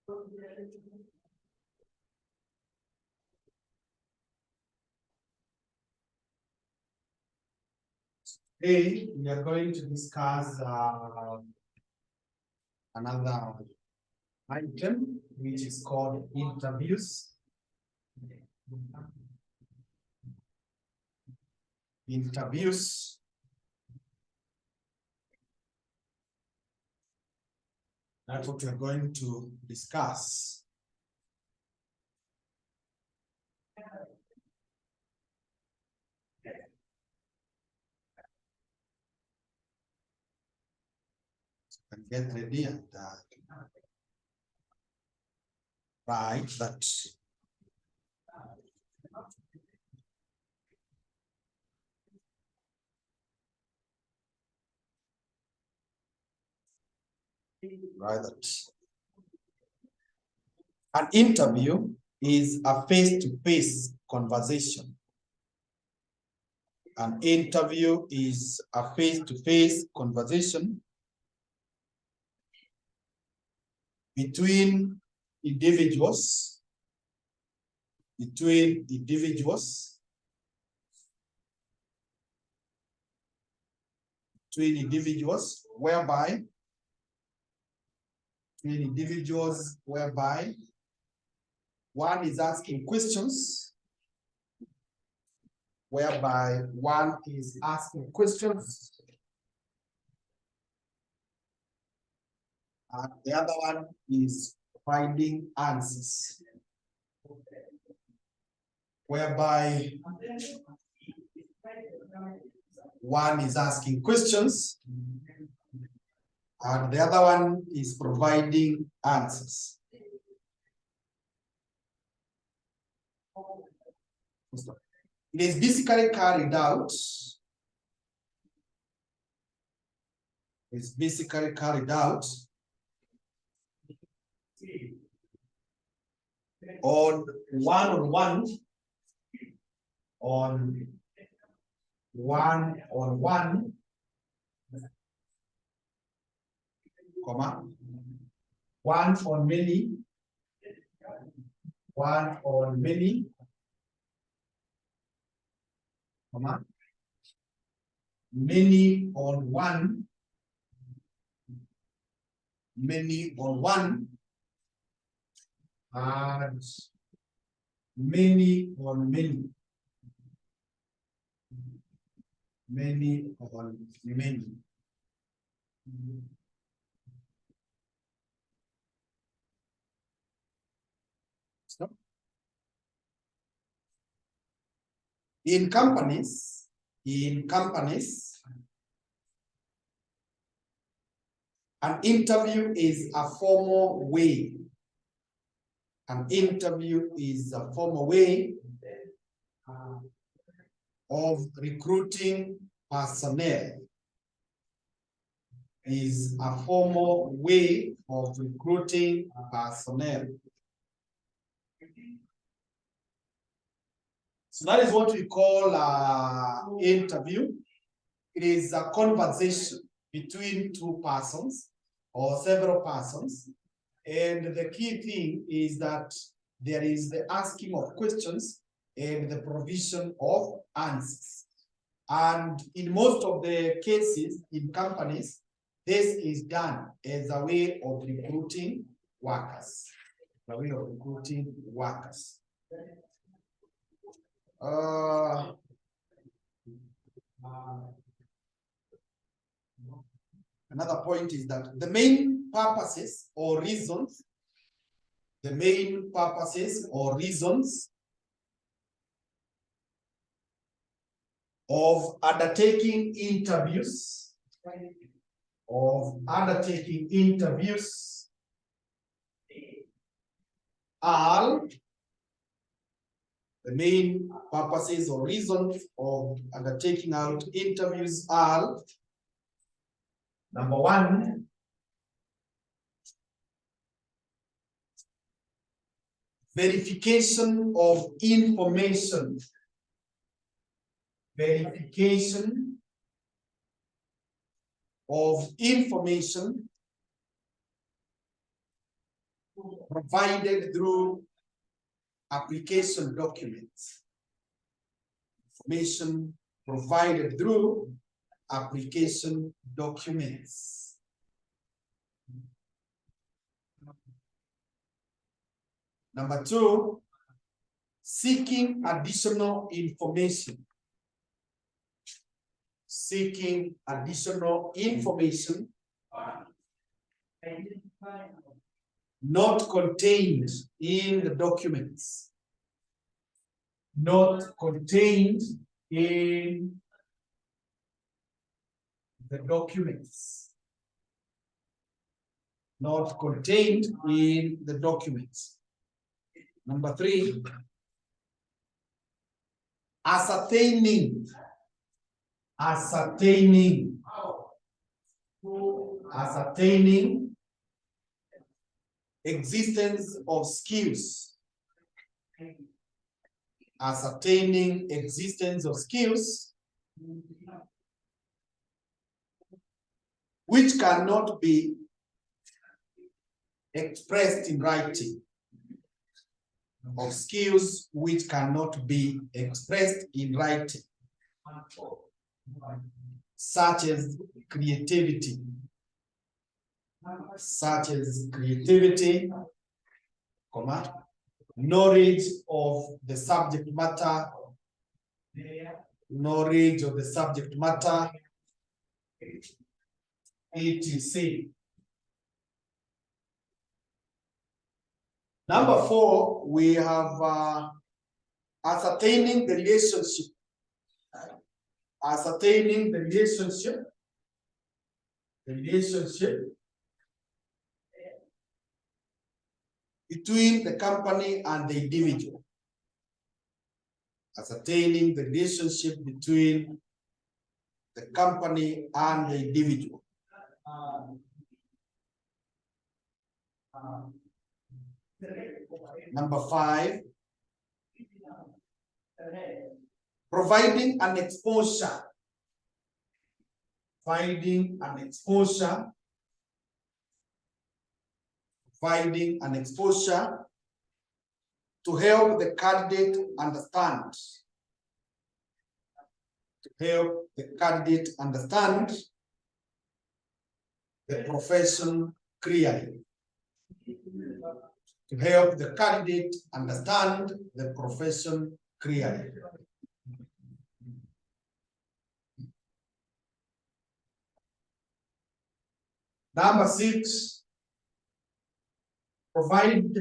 Today, we are going to discuss another item, which is called interviews. Interviews. That's what we are going to discuss. And get ready and write that. Write that. An interview is a face-to-face conversation. An interview is a face-to-face conversation between individuals, whereby one is asking questions, and the other one is finding answers, whereby one is asking questions and the other one is providing answers. It is basically carried out. On one-on-one, one-on-many, many-on-one, and many-on-many. Stop. In companies, an interview is a formal way. Of recruiting personnel. So that is what we call an interview. It is a conversation between two persons or several persons. And the key thing is that there is the asking of questions and the provision of answers. And in most of the cases in companies, this is done as a way of recruiting workers. Another point is that the main purposes or reasons of undertaking interviews are the main purposes or reasons of undertaking out interviews are: number one, verification of information. provided through application documents. Information provided through application documents. Number 2, seeking additional information. Seeking additional information not contained in the documents. Not contained in the documents. Not contained in the documents. Number 3, ascertaining existence of skills. Ascertaining existence of skills which cannot be expressed in writing. Of skills which cannot be expressed in writing, such as creativity. Such as creativity, knowledge of the subject matter, knowledge of the subject matter, etc. Number 4, we have ascertaining the relationship. Ascertaining the relationship. The relationship between the company and the individual. Ascertaining the relationship between the company and the individual. Number 5, providing an exposure. Providing an exposure. Providing an exposure to help the candidate understand. To help the candidate understand the profession clearly. To help the candidate understand the profession clearly. Number 6, provide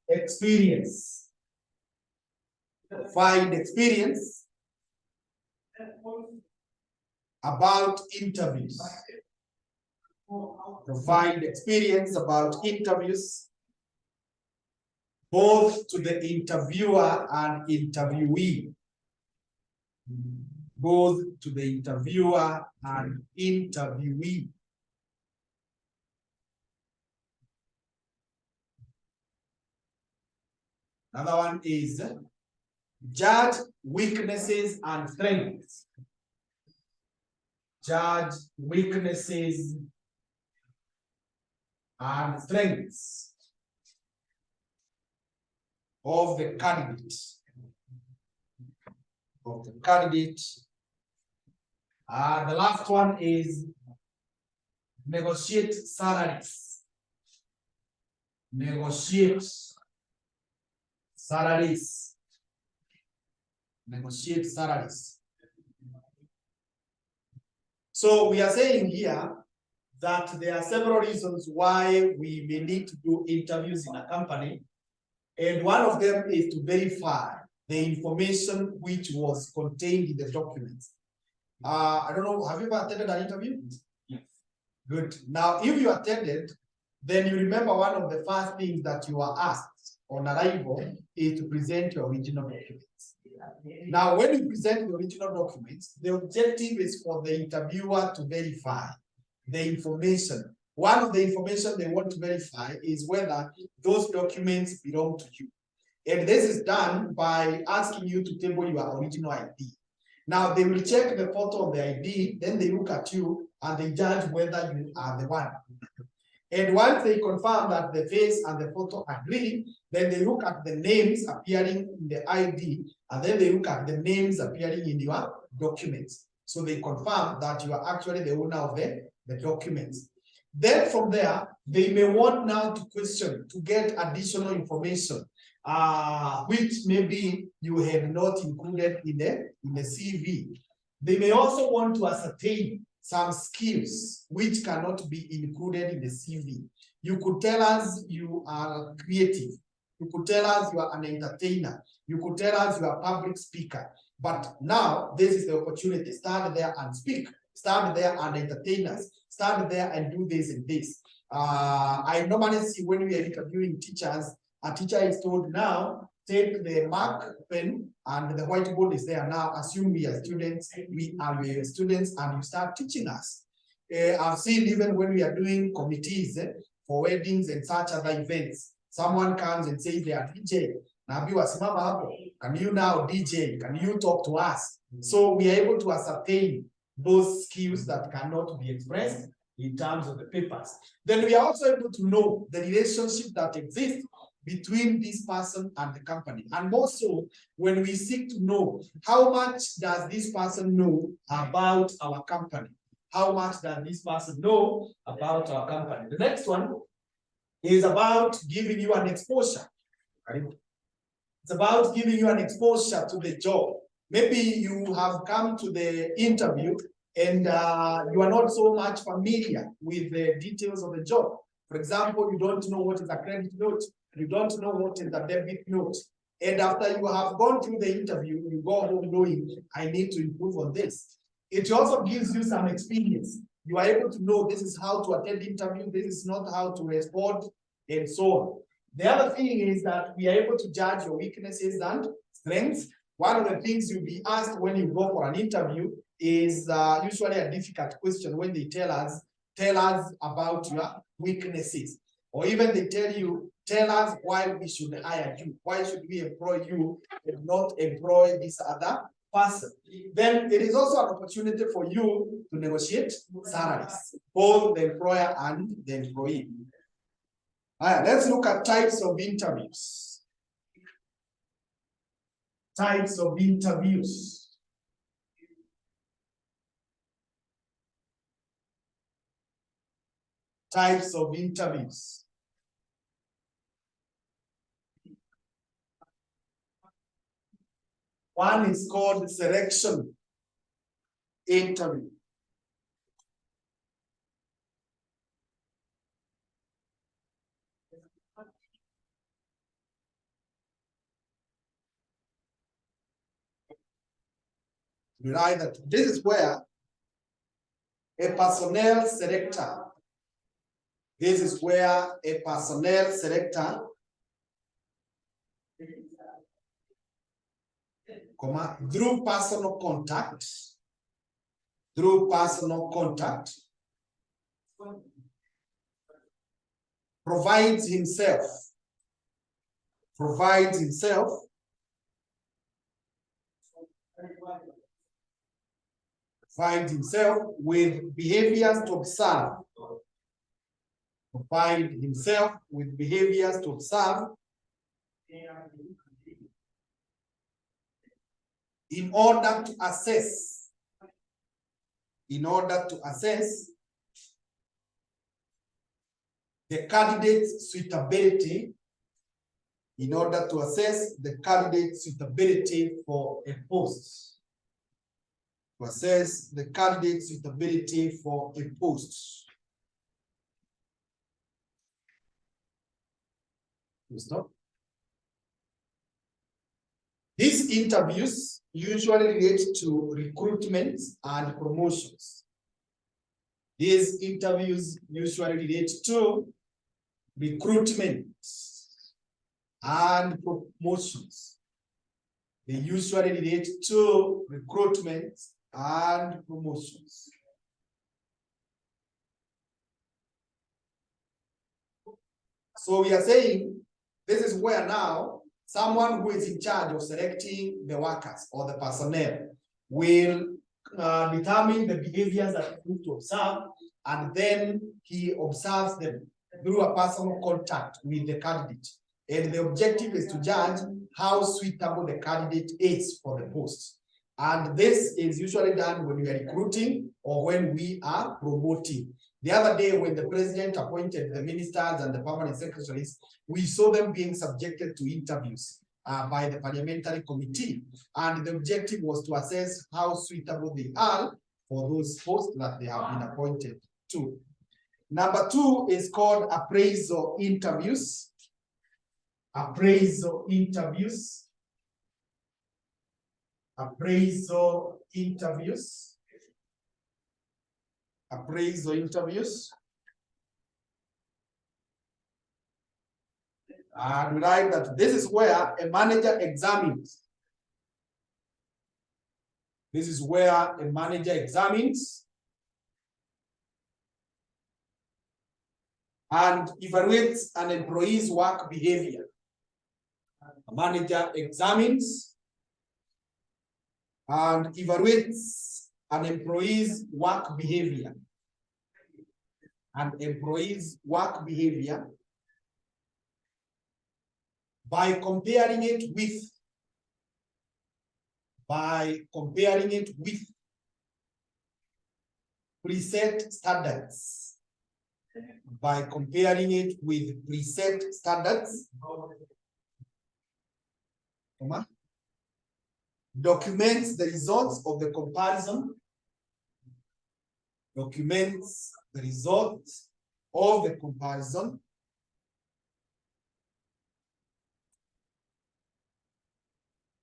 experience. Provide experience about interviews. Provide experience about interviews, both to the interviewer and interviewee. Both to the interviewer and interviewee. Another one is judge weaknesses and strengths. Judge weaknesses and strengths of the candidate. Of the candidate. The last one is negotiate salaries. Negotiate salaries. Negotiate salaries. So we are saying here that there are several reasons why we may need to do interviews in a company. And one of them is to verify the information which was contained in the documents. I don't know, have you ever attended an interview? Yes. Good. Now, if you attended, then you remember one of the first things that you are asked on arrival is to present your original documents. Now, when you present the original documents, the objective is for the interviewer to verify the information. One of the information they want to verify is whether those documents belong to you. And this is done by asking you to table your original ID. Now, they will check the photo of the ID, then they look at you and they judge whether you are the one. And once they confirm that the face and the photo agree, then they look at the names appearing in the ID, and then they look at the names appearing in your documents. So they confirm that you are actually the owner of the documents. Then from there, they may want now to question, to get additional information, which maybe you have not included in the CV. They may also want to ascertain some skills which cannot be included in the CV. You could tell us you are creative. You could tell us you are an entertainer. You could tell us you are a public speaker. But now this is the opportunity. Stand there and speak. Stand there and entertain us. Stand there and do this and this. I normally see when we are interviewing teachers, a teacher is told now, take the mark pen and the whiteboard is there now. Assume we are students, and you start teaching us. I've seen even when we are doing committees for weddings and such other events, someone comes and says they are DJ. Can you now DJ? Can you talk to us? So we are able to ascertain those skills that cannot be expressed in terms of the papers. Then we are also able to know the relationship that exists between this person and the company. And also, when we seek to know how much does this person know about our company? How much does this person know about our company? The next one is about giving you an exposure. It's about giving you an exposure to the job. Maybe you have come to the interview and you are not so much familiar with the details of the job. For example, you don't know what is a credit note. You don't know what is a debit note. And after you have gone through the interview, you go home knowing, I need to improve on this. It also gives you some experience. You are able to know this is how to attend interview, this is not how to respond, and so on. The other thing is that we are able to judge your weaknesses and strengths. One of the things you'll be asked when you go for an interview is usually a difficult question when they tell us about your weaknesses. Or even they tell us why we should hire you. Why should we employ you and not employ this other person? Then it is also an opportunity for you to negotiate salaries, both the employer and the employee. All right, let's look at types of interviews. Types of interviews. Types of interviews. One is called selection interview. Right, that this is where a personnel selector, through personal contact, provides himself with behaviors to observe. In order to assess the candidate's suitability, for a post. Stop. These interviews usually relate to recruitment and promotions. They usually relate to recruitment and promotions. So we are saying this is where now someone who is in charge of selecting the workers or the personnel will determine the behaviors that he needs to observe, and then he observes them. through a personal contact with the candidate. And the objective is to judge how suitable the candidate is for the post. And this is usually done when we are recruiting or when we are promoting. The other day, when the president appointed the ministers and the permanent secretaries, we saw them being subjected to interviews by the parliamentary committee. And the objective was to assess how suitable they are for those posts that they have been appointed to. Number 2 is called appraisal interviews. Appraisal interviews. Appraisal interviews. Appraisal interviews. And we write that this is where a manager examines. This is where a manager examines and evaluates an employee's work behavior. A manager examines and evaluates an employee's work behavior. An employee's work behavior by comparing it with preset standards. By comparing it with preset standards. Documents the results of the comparison. Documents the results of the comparison.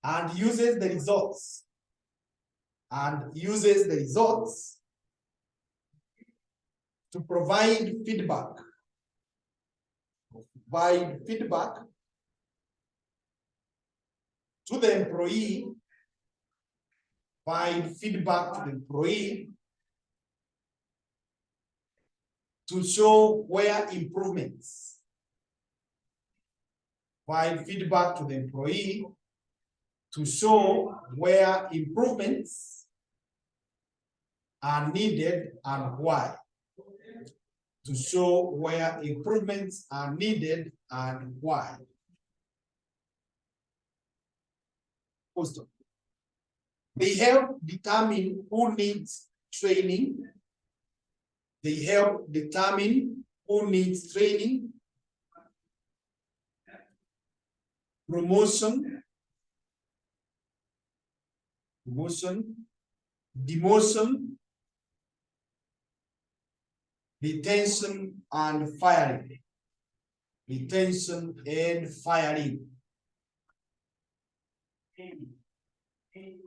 And uses the results. To provide feedback. To the employee. Provide feedback to the employee to show where improvements. Provide feedback to the employee to show where improvements are needed and why. To show where improvements are needed and why. Post-op. They help determine who needs training. They help determine who needs training, promotion, demotion, retention and firing. Retention and firing.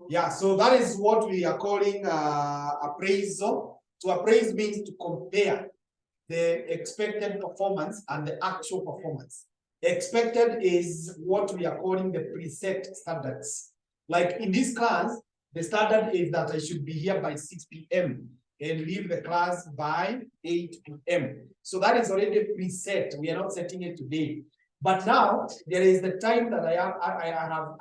Yeah, so that is what we are calling appraisal. To appraise means to compare the expected performance and the actual performance. Expected is what we are calling the preset standards. Like in this class, the standard is that I should be here by 6 p.m. and leave the class by 8 p.m. So that is already preset. We are not setting it today. But now there is the time that I have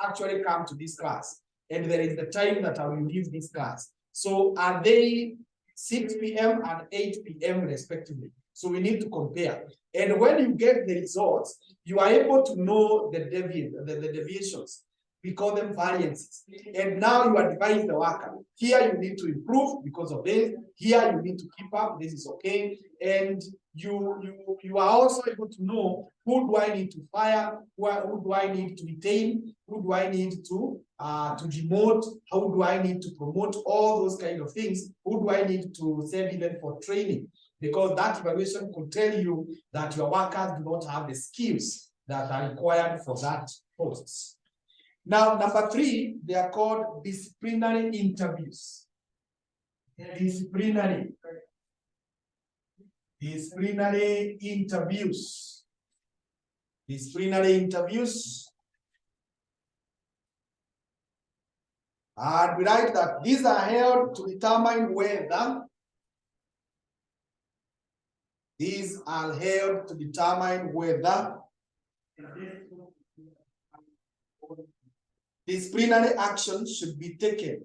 actually come to this class. And there is the time that I will leave this class. So are they 6 p.m. and 8 p.m. respectively? So we need to compare. And when you get the results, you are able to know the deviations. We call them variances. And now you advise the worker. Here you need to improve because of this. Here you need to keep up. This is okay. And you are also able to know who do I need to fire, who do I need to retain, who do I need to demote, how do I need to promote, all those kind of things. Who do I need to send even for training? Because that evaluation could tell you that your workers do not have the skills that are required for that post. Now, number 3, they are called disciplinary interviews. Disciplinary interviews. Disciplinary interviews. And we write that these are held to determine whether disciplinary action should be taken.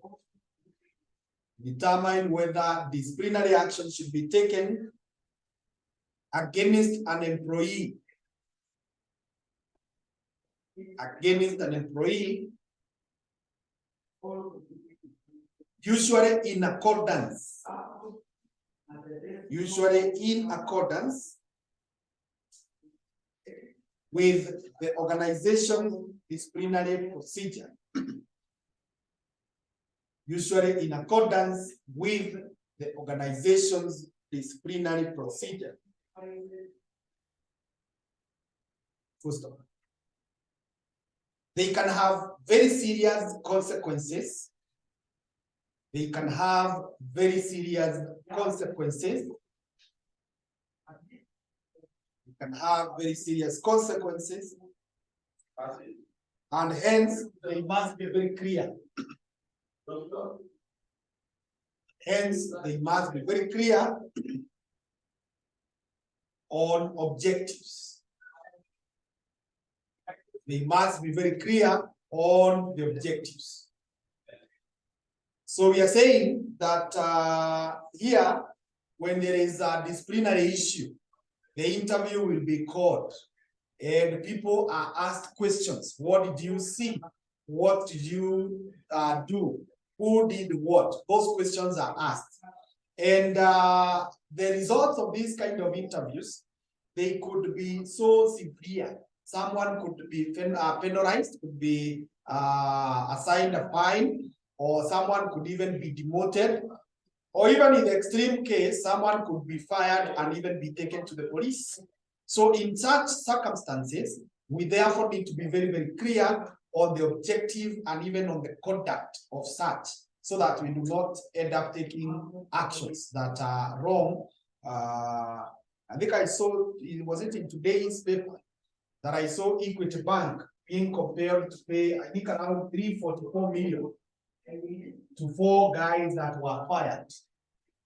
Determine whether disciplinary action should be taken against an employee. Against an employee, usually in accordance with the organization disciplinary procedure. Usually in accordance with the organization's disciplinary procedure. Full stop. They can have very serious consequences. They can have very serious consequences. They can have very serious consequences. And hence, they must be very clear. Hence, they must be very clear on objectives. They must be very clear on the objectives. So we are saying that here, when there is a disciplinary issue, the interview will be called and people are asked questions. What did you see? What did you do? Who did what? Those questions are asked. And the results of these kind of interviews, they could be so severe. Someone could be penalized, could be assigned a fine, or someone could even be demoted, or even in the extreme case, someone could be fired and even be taken to the police. So in such circumstances, we therefore need to be very, very clear on the objective and even on the conduct of such, so that we do not end up taking actions that are wrong. I think I saw, was it in today's paper, that I saw Equity Bank being compelled to pay, I think, around 344 million to 4 guys that were fired.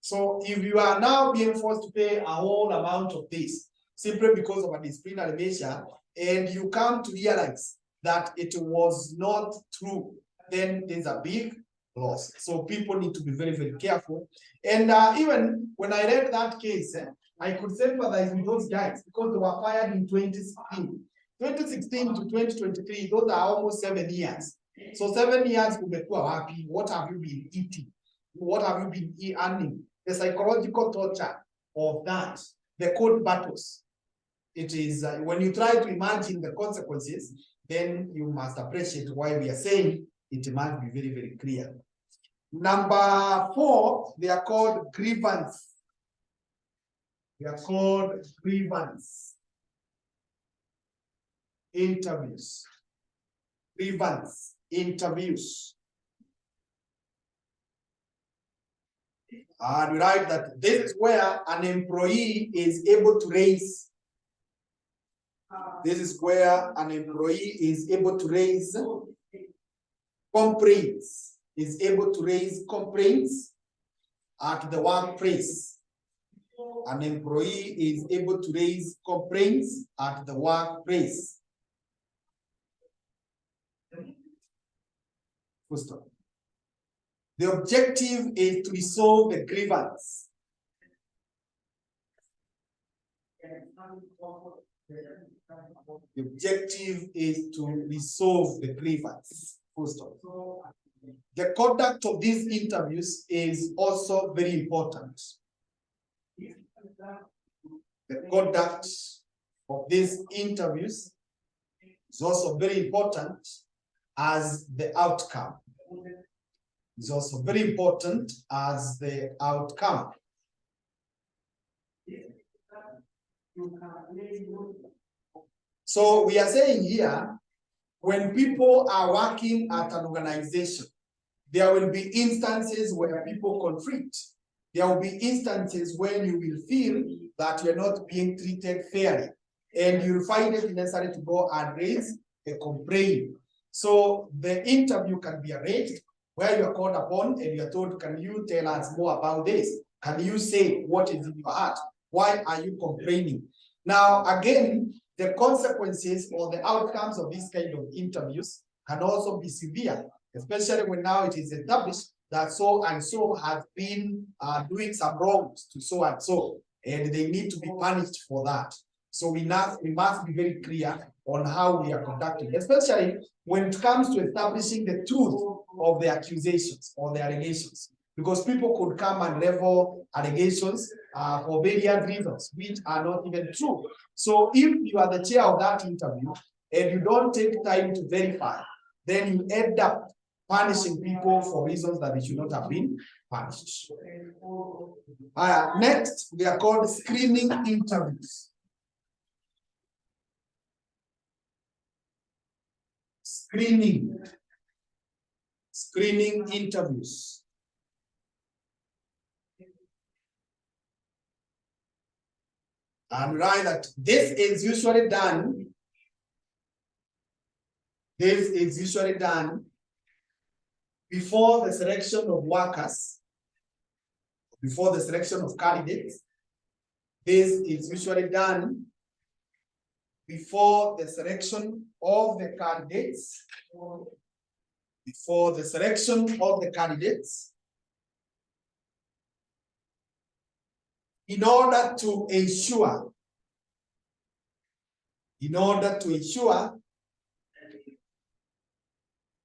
So if you are now being forced to pay a whole amount of this, simply because of a disciplinary measure, and you come to realize that it was not true, then there's a big loss. So people need to be very, very careful. And even when I read that case, I could sympathize with those guys because they were fired in 2016. 2016 to 2023, those are almost 7 years. So 7 years, what have you been eating? What have you been earning? The psychological torture of that, the court battles. It is, when you try to imagine the consequences, then you must appreciate why we are saying it must be very, very clear. Number 4, they are called grievance. They are called grievance interviews. Grievance interviews. And we write that this is where an employee is able to raise. This is where an employee is able to raise complaints. Is able to raise complaints at the workplace. An employee is able to raise complaints at the workplace. First of all, the objective is to resolve the grievance. The objective is to resolve the grievance. First of all, the conduct of these interviews is also very important. The conduct of these interviews is also very important as the outcome. Is also very important as the outcome. So we are saying here, when people are working at an organization, there will be instances where people conflict. There will be instances when you will feel that you're not being treated fairly, and you'll find it necessary to go and raise a complaint. So the interview can be arranged where you're called upon and you're told, can you tell us more about this? Can you say what is in your heart? Why are you complaining? Now, again, the consequences or the outcomes of these kind of interviews can also be severe, especially when now it is established that so and so has been doing some wrongs to so and so. and they need to be punished for that. So we must be very clear on how we are conducting, especially when it comes to establishing the truth of the accusations or the allegations, because people could come and level allegations for various reasons, which are not even true. So if you are the chair of that interview and you don't take time to verify, then you end up punishing people for reasons that they should not have been punished. Next, they are called screening interviews. Screening interviews. And right, that this is usually done. This is usually done before the selection of workers, before the selection of candidates. This is usually done before the selection of the candidates. Before the selection of the candidates, in order to ensure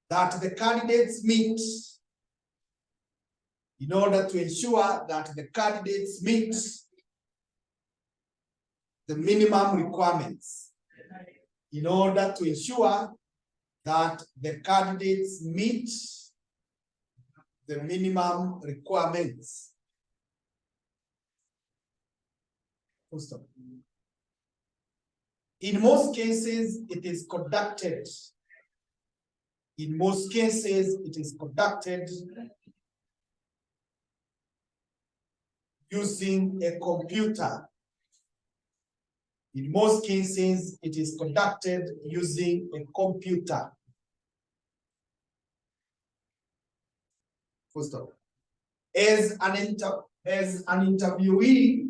that the candidates meet, the minimum requirements, in order to ensure that the candidates meet the minimum requirements. In most cases, it is conducted. In most cases, it is conducted using a computer. In most cases, it is conducted using a computer. Full stop. As an interviewee,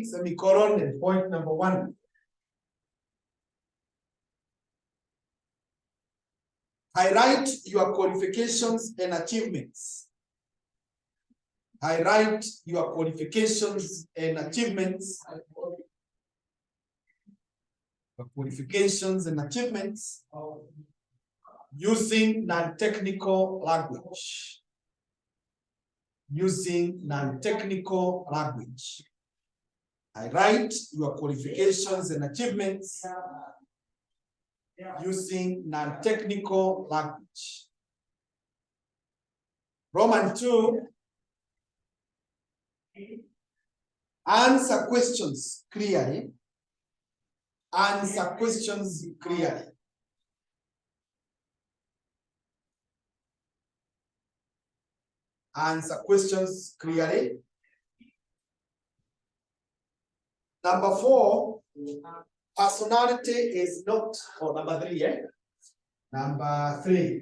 semicolon, and point number 1. Highlight your qualifications and achievements. Highlight your qualifications and achievements. Qualifications and achievements using non-technical language. Using non-technical language. Highlight your qualifications and achievements using non-technical language. Roman 2. Answer questions clearly. Answer questions clearly. Answer questions clearly. Number 4, personality is not, or number 3, Number 3,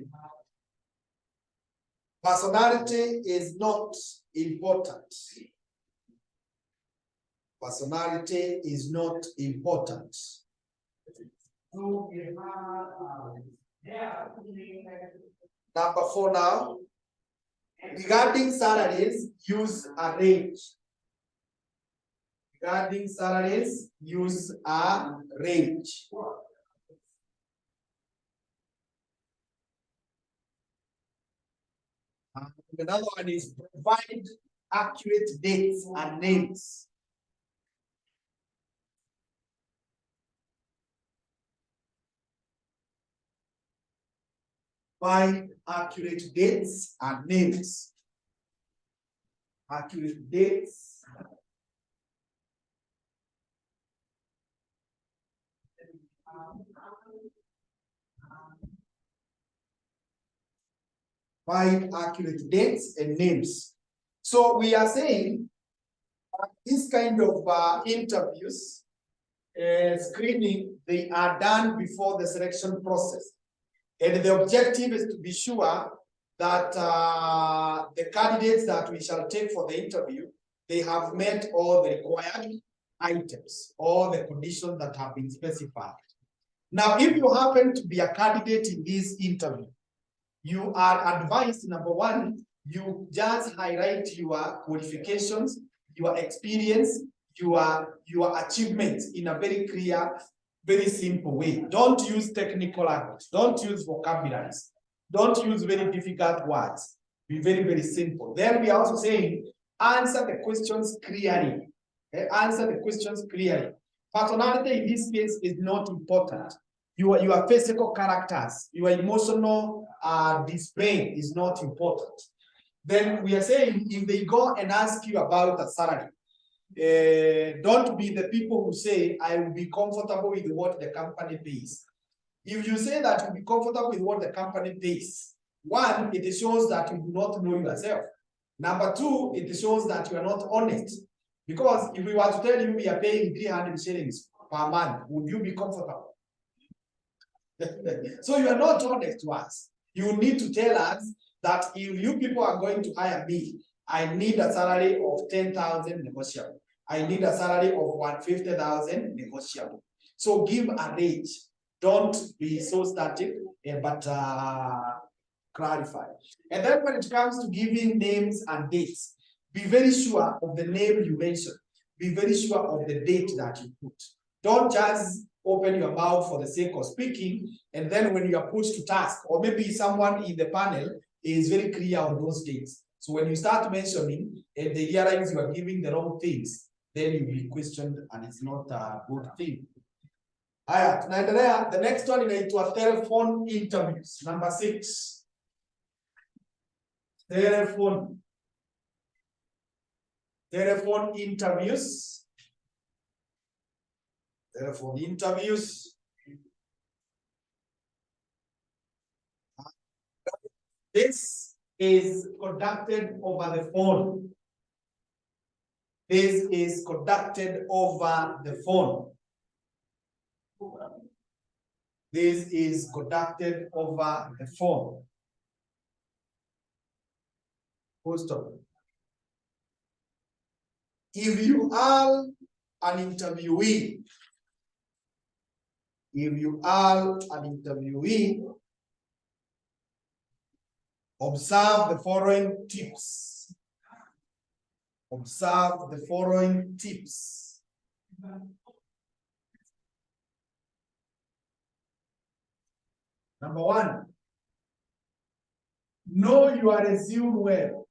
personality is not important. Personality is not important. Number 4 now. Regarding salaries, use a range. Regarding salaries, use a range. Another one is provide accurate dates and names. Provide accurate dates and names. Accurate dates. Provide accurate dates and names. So we are saying this kind of interviews, screening, they are done before the selection process. And the objective is to be sure that the candidates that we shall take for the interview, they have met all the required items, all the conditions that have been specified. Now, if you happen to be a candidate in this interview, you are advised, number one, you just highlight your qualifications, your experience, your achievements in a very clear, very simple way. Don't use technical language. Don't use vocabularies. Don't use very difficult words. Be very, very simple. Then we are also saying, answer the questions clearly. Okay? Answer the questions clearly. Personality in this case is not important. Your physical characters, your emotional display is not important. Then we are saying, if they go and ask you about the salary, don't be the people who say, I will be comfortable with what the company pays. If you say that you'll be comfortable with what the company pays, one, it shows that you do not know yourself. Number two, it shows that you are not honest. Because if we were to tell you we are paying 300 shillings per month, would you be comfortable? So you are not honest to us. You need to tell us that if you people are going to hire me, I need a salary of 10,000 negotiable. I need a salary of 150,000 negotiable. So give a range. Don't be so static, but clarify. And then when it comes to giving names and dates, be very sure of the name you mentioned. Be very sure of the date that you put. Don't just open your mouth for the sake of speaking, and then when you are pushed to task, or maybe someone in the panel is very clear on those dates. So when you start mentioning and they realize you are giving the wrong things, then you'll be questioned, and it's not a good thing. Haya, tunaendelea. The next one inaitwa telephone interviews. Number 6. Telephone interviews. Telephone interviews. This is conducted over the phone. This is conducted over the phone. This is conducted over the phone. Full stop. If you are an interviewee, observe the following tips. Observe the following tips. Number 1, know your resume well.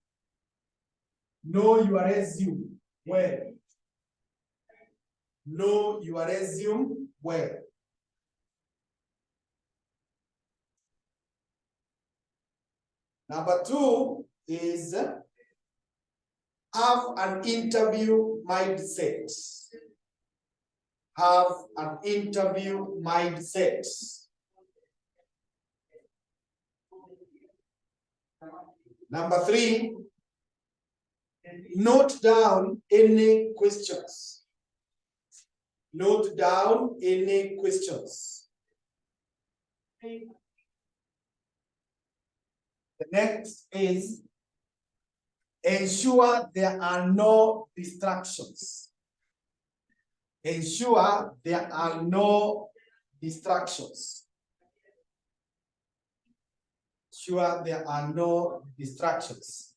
Know your resume well. Know your resume well. Number 2 is have an interview mindset. Have an interview mindset. Number 3, note down any questions. Note down any questions. The next is ensure there are no distractions. Ensure there are no distractions. Ensure there are no distractions.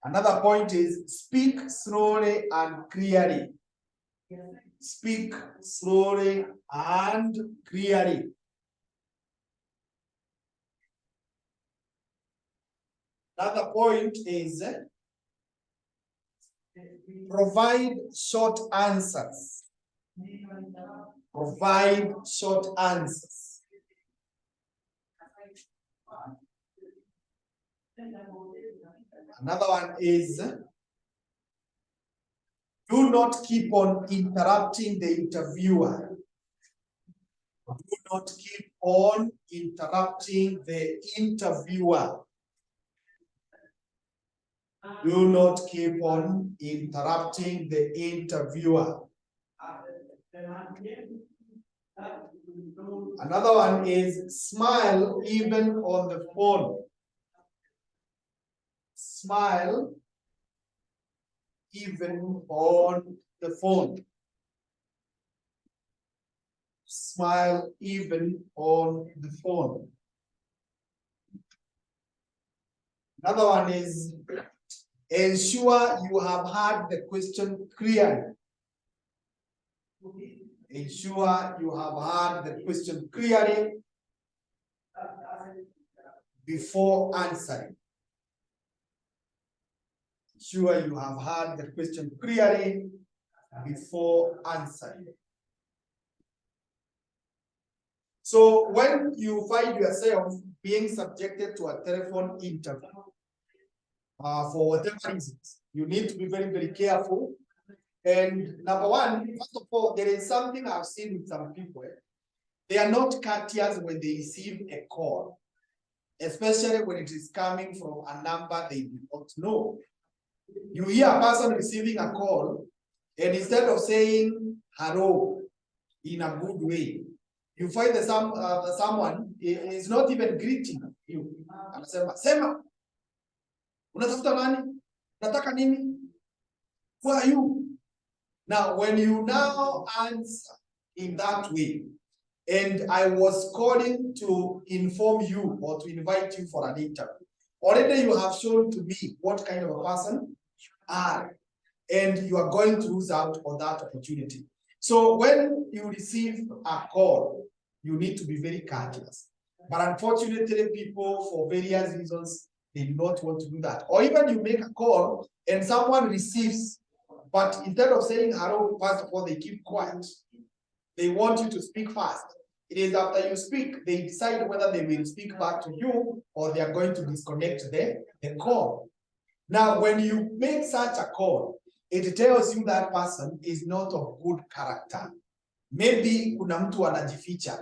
Another point is speak slowly and clearly. Speak slowly and clearly. Another point is provide short answers. Provide short answers. Another one is do not keep on interrupting the interviewer. Do not keep on interrupting the interviewer. Do not keep on interrupting the interviewer. Another one is smile even on the phone. Smile even on the phone. smile even on the phone. Another one is ensure you have heard the question clearly. Ensure you have heard the question clearly before answering. Ensure you have heard the question clearly before answering. So when you find yourself being subjected to a telephone interview, for whatever reasons, you need to be very, very careful. And number one, first of all, there is something I've seen with some people. They are not courteous when they receive a call, especially when it is coming from a number they do not know. You hear a person receiving a call, and instead of saying hello in a good way, you find that someone is not even greeting you. Anasema, sema, unatafuta nani? Nataka nini? Who are you? Now, when you now answer in that way, and I was calling to inform you or to invite you for an interview, already you have shown to me what kind of a person you are, and you are going to lose out on that opportunity. So when you receive a call, you need to be very courteous. But unfortunately, people, for various reasons, they do not want to do that. Or even you make a call and someone receives, but instead of saying hello, first of all, they keep quiet. They want you to speak fast. It is after you speak, they decide whether they will speak back to you or they are going to disconnect the call. Now, when you make such a call, it tells you that person is not of good character. Maybe kuna mtu anajificha,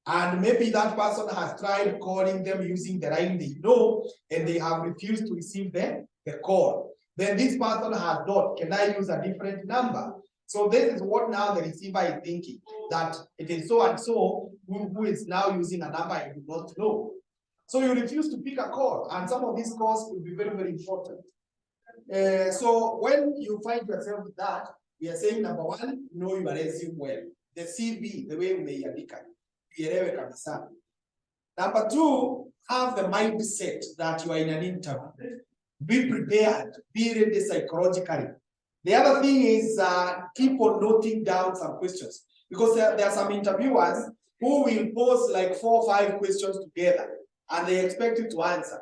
and maybe that person has tried calling them using the line they know, and they have refused to receive the call. Then this person has thought, can I use a different number? So this is what now the receiver is thinking, that it is so and so who is now using a number I do not know. So you refuse to pick a call, and some of these calls will be very, very important. So when you find yourself with that, we are saying number one, know your resume well. The CV, the way umeiandika, ielewe kabisa. Number two, have the mindset that you are in an interview. Be prepared, be ready psychologically. The other thing is keep on noting down some questions, because there are some interviewers who will pose like 4 or 5 questions together and they expect you to answer.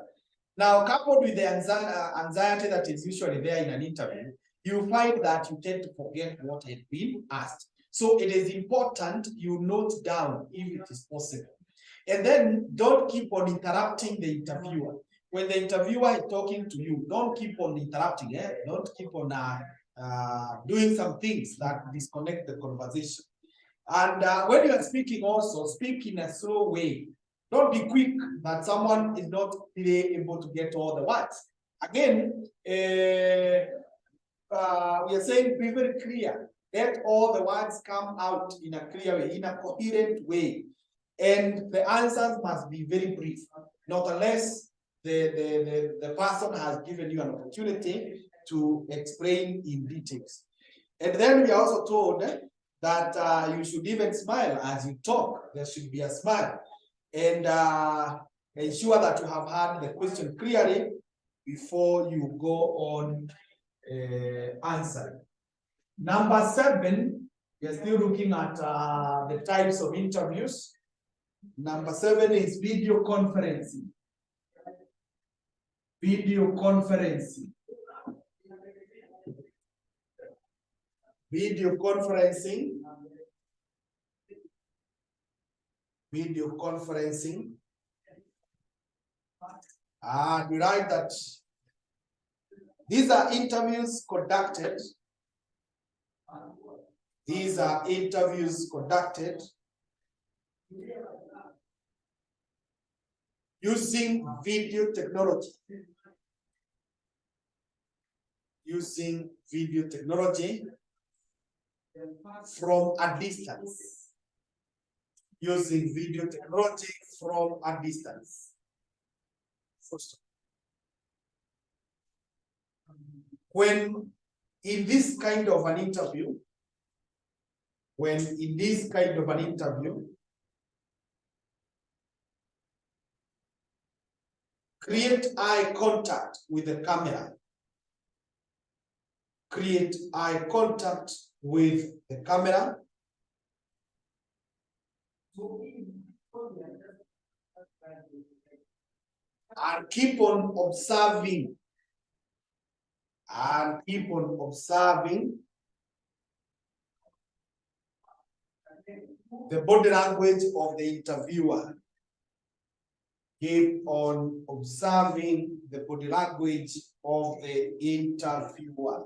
Now, coupled with the anxiety that is usually there in an interview, you find that you tend to forget what had been asked. So it is important you note down if it is possible. And then don't keep on interrupting the interviewer. When the interviewer is talking to you, don't keep on interrupting. Don't keep on doing some things that disconnect the conversation. And when you are speaking also, speak in a slow way. Don't be quick that someone is not really able to get all the words. Again, we are saying be very clear. Let all the words come out in a clear way, in a coherent way. And the answers must be very brief, not unless the person has given you an opportunity to explain in details. And then we are also told that you should even smile as you talk. There should be a smile. And ensure that you have heard the question clearly before you go on answering. Number 7, we are still looking at the types of interviews. Number 7 is video conferencing. Video conferencing. Video conferencing. Video conferencing. We write that these are interviews conducted. These are interviews conducted using video technology. Using video technology from a distance. Using video technology from a distance. First, when in this kind of an interview, when in this kind of an interview, create eye contact with the camera. Create eye contact with the camera. And keep on observing. And keep on observing the body language of the interviewer. Keep on observing the body language of the interviewer.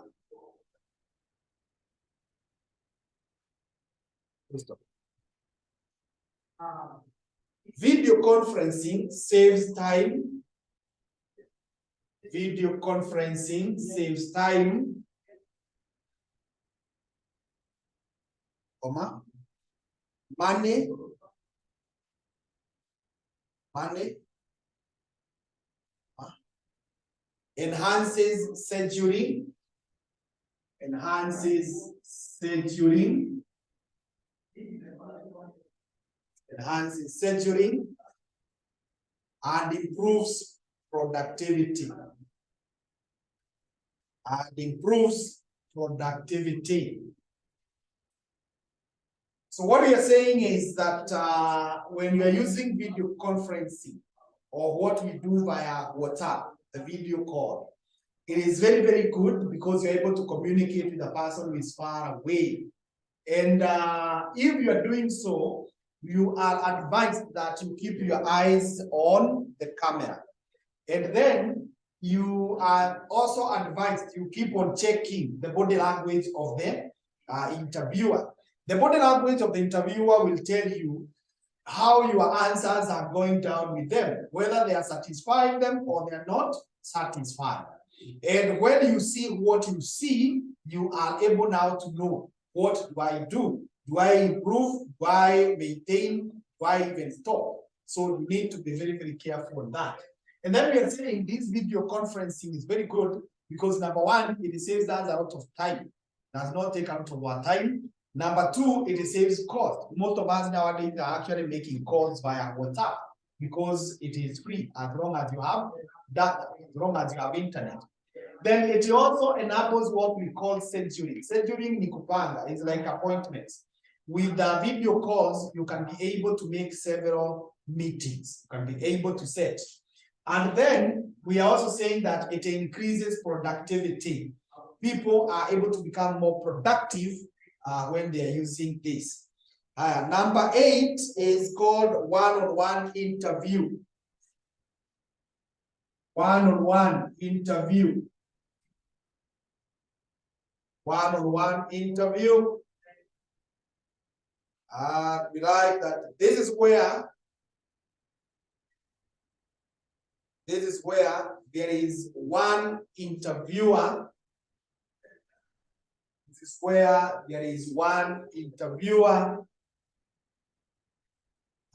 Video conferencing saves time. Video conferencing saves time, money, enhances scheduling, enhances scheduling, and improves productivity. So what we are saying is that when you are using video conferencing, or what we do via WhatsApp, the video call, it is very, very good because you're able to communicate with a person who is far away. And if you are doing so, you are advised that you keep your eyes on the camera. And then you are also advised you keep on checking the body language of the interviewer. The body language of the interviewer will tell you how your answers are going down with them, whether they are satisfying them or they are not satisfied. And when you see what you see, you are able now to know, what do I do? Do I improve? Do I maintain? Do I even stop? So you need to be very, very careful on that. And then we are saying this video conferencing is very good because number one, it saves us a lot of time. Does not take out of our time. Number two, it saves cost. Most of us nowadays are actually making calls via WhatsApp because it is free as long as you have data, as long as you have internet. Then it also enables what we call scheduling. Scheduling ni kupanga, it's like appointments. With the video calls, you can be able to make several meetings. You can be able to set. And then we are also saying that it increases productivity. People are able to become more productive when they are using this. Number 8 is called one-on-one interview. One-on-one interview. One-on-one interview. We like that. This is where there is one interviewer. This is where there is one interviewer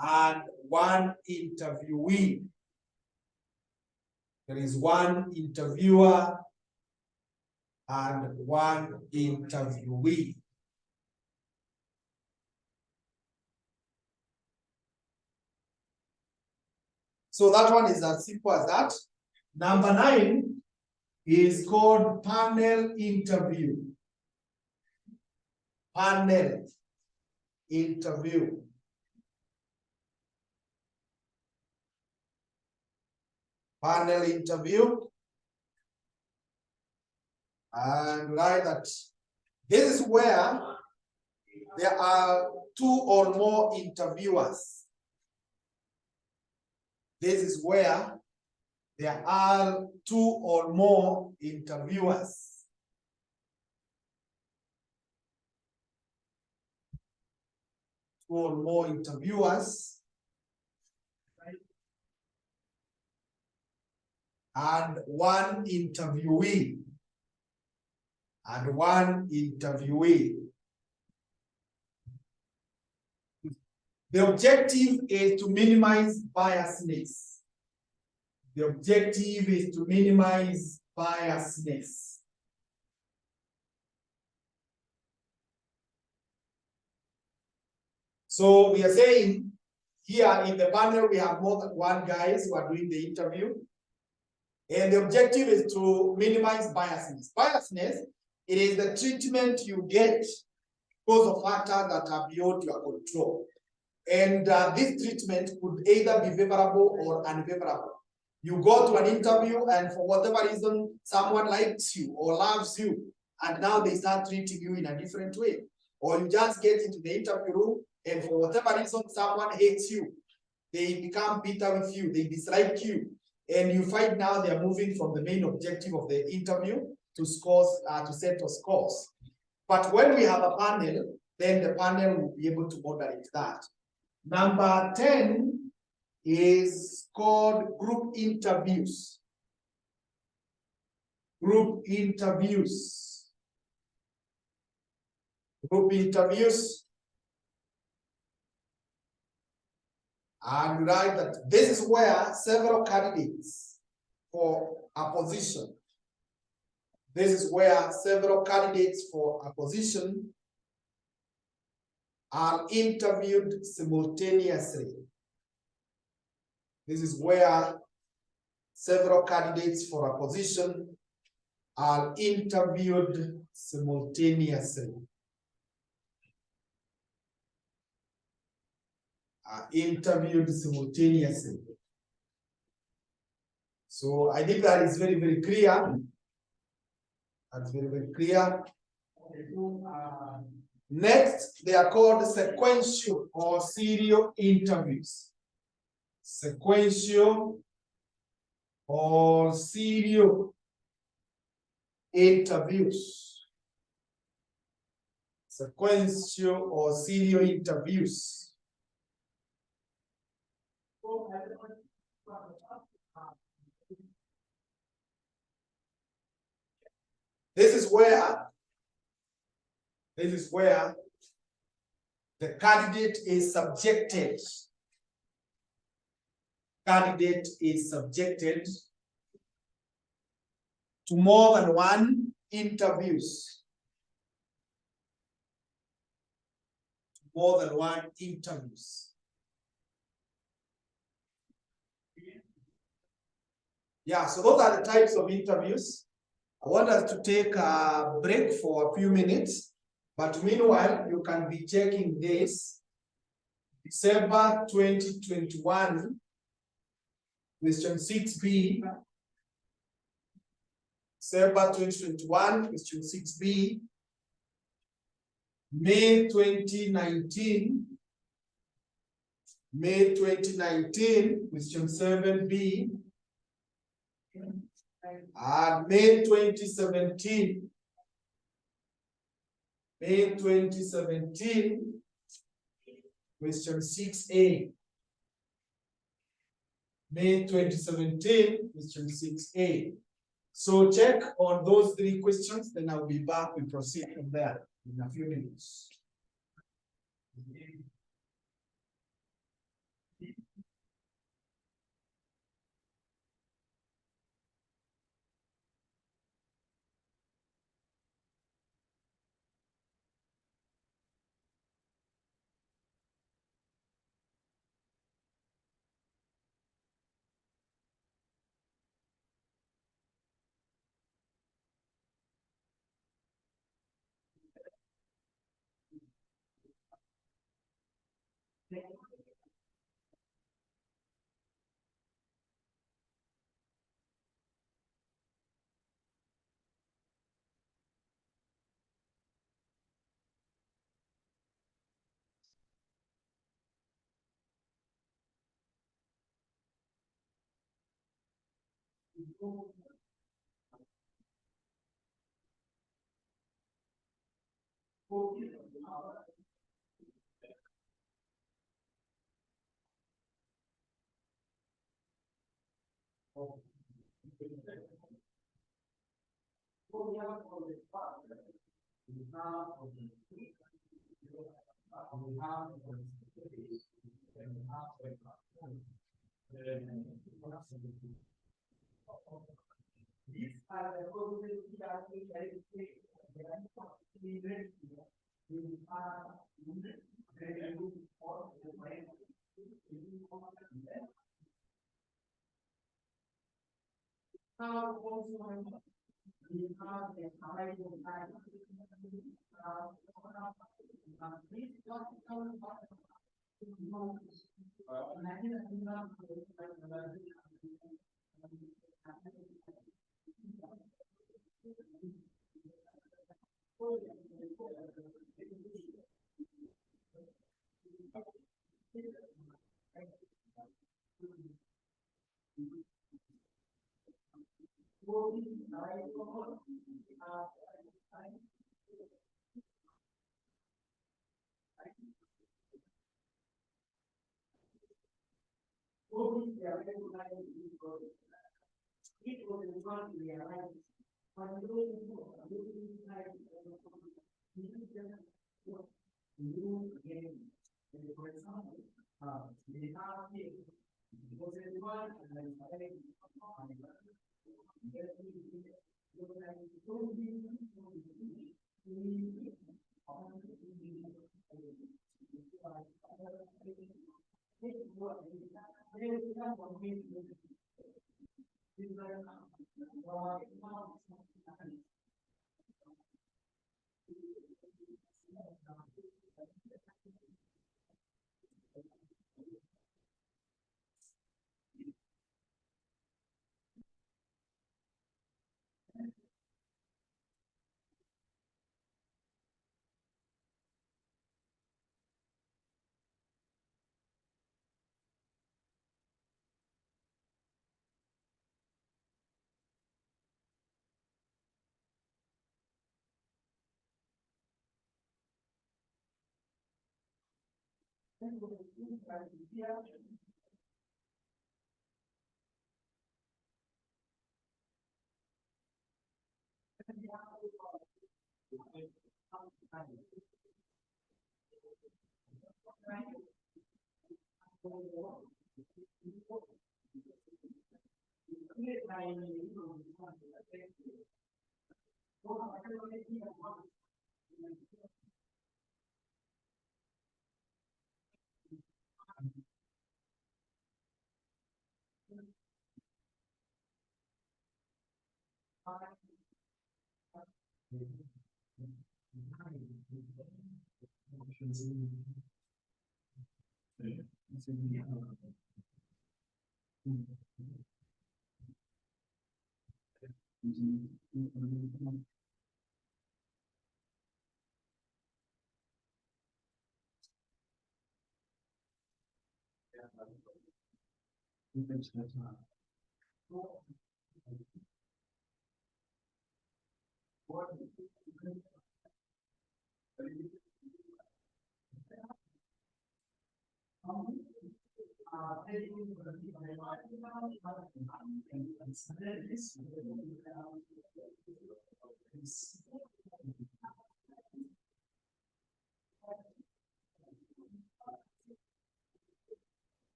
and one interviewee. There is one interviewer and one interviewee. So that one is as simple as that. Number 9 is called panel interview. Panel interview. Panel interview. And like that. This is where there are 2 or more interviewers. This is where there are 2 or more interviewers. 2 or more interviewers. And one interviewee. And one interviewee. The objective is to minimize biasness. The objective is to minimize biasness. So we are saying here in the panel, we have more than one guys who are doing the interview. And the objective is to minimize biasness. Biasness, it is the treatment you get because of factors that are beyond your control. And this treatment could either be favorable or unfavorable. You go to an interview and for whatever reason, someone likes you or loves you, and now they start treating you in a different way. Or you just get into the interview room and for whatever reason, someone hates you. They become bitter with you, they dislike you. And you find now they are moving from the main objective of the interview to scores, to settle scores. But when we have a panel, then the panel will be able to moderate that. Number 10 is called group interviews. Group interviews. Group interviews. And write that this is where several candidates for a position. This is where several candidates for a position are interviewed simultaneously. This is where several candidates for a position are interviewed simultaneously. So I think that is very, very clear. That's very, very clear. Next, they are called sequential or serial interviews. Sequential or serial interviews. Sequential or serial interviews. This is where the candidate is subjected. Candidate is subjected to more than one interviews. More than one interviews. Yeah, so those are the types of interviews. I want us to take a break for a few minutes, but meanwhile, you can be checking this. December 2021, question 6B. December 2021, question 6B. May 2019. May 2019, question 7B. And May 2017. May 2017, question 6A. May 2017, question 6A. So check on those three questions, then I'll be back. We proceed from there in a few minutes.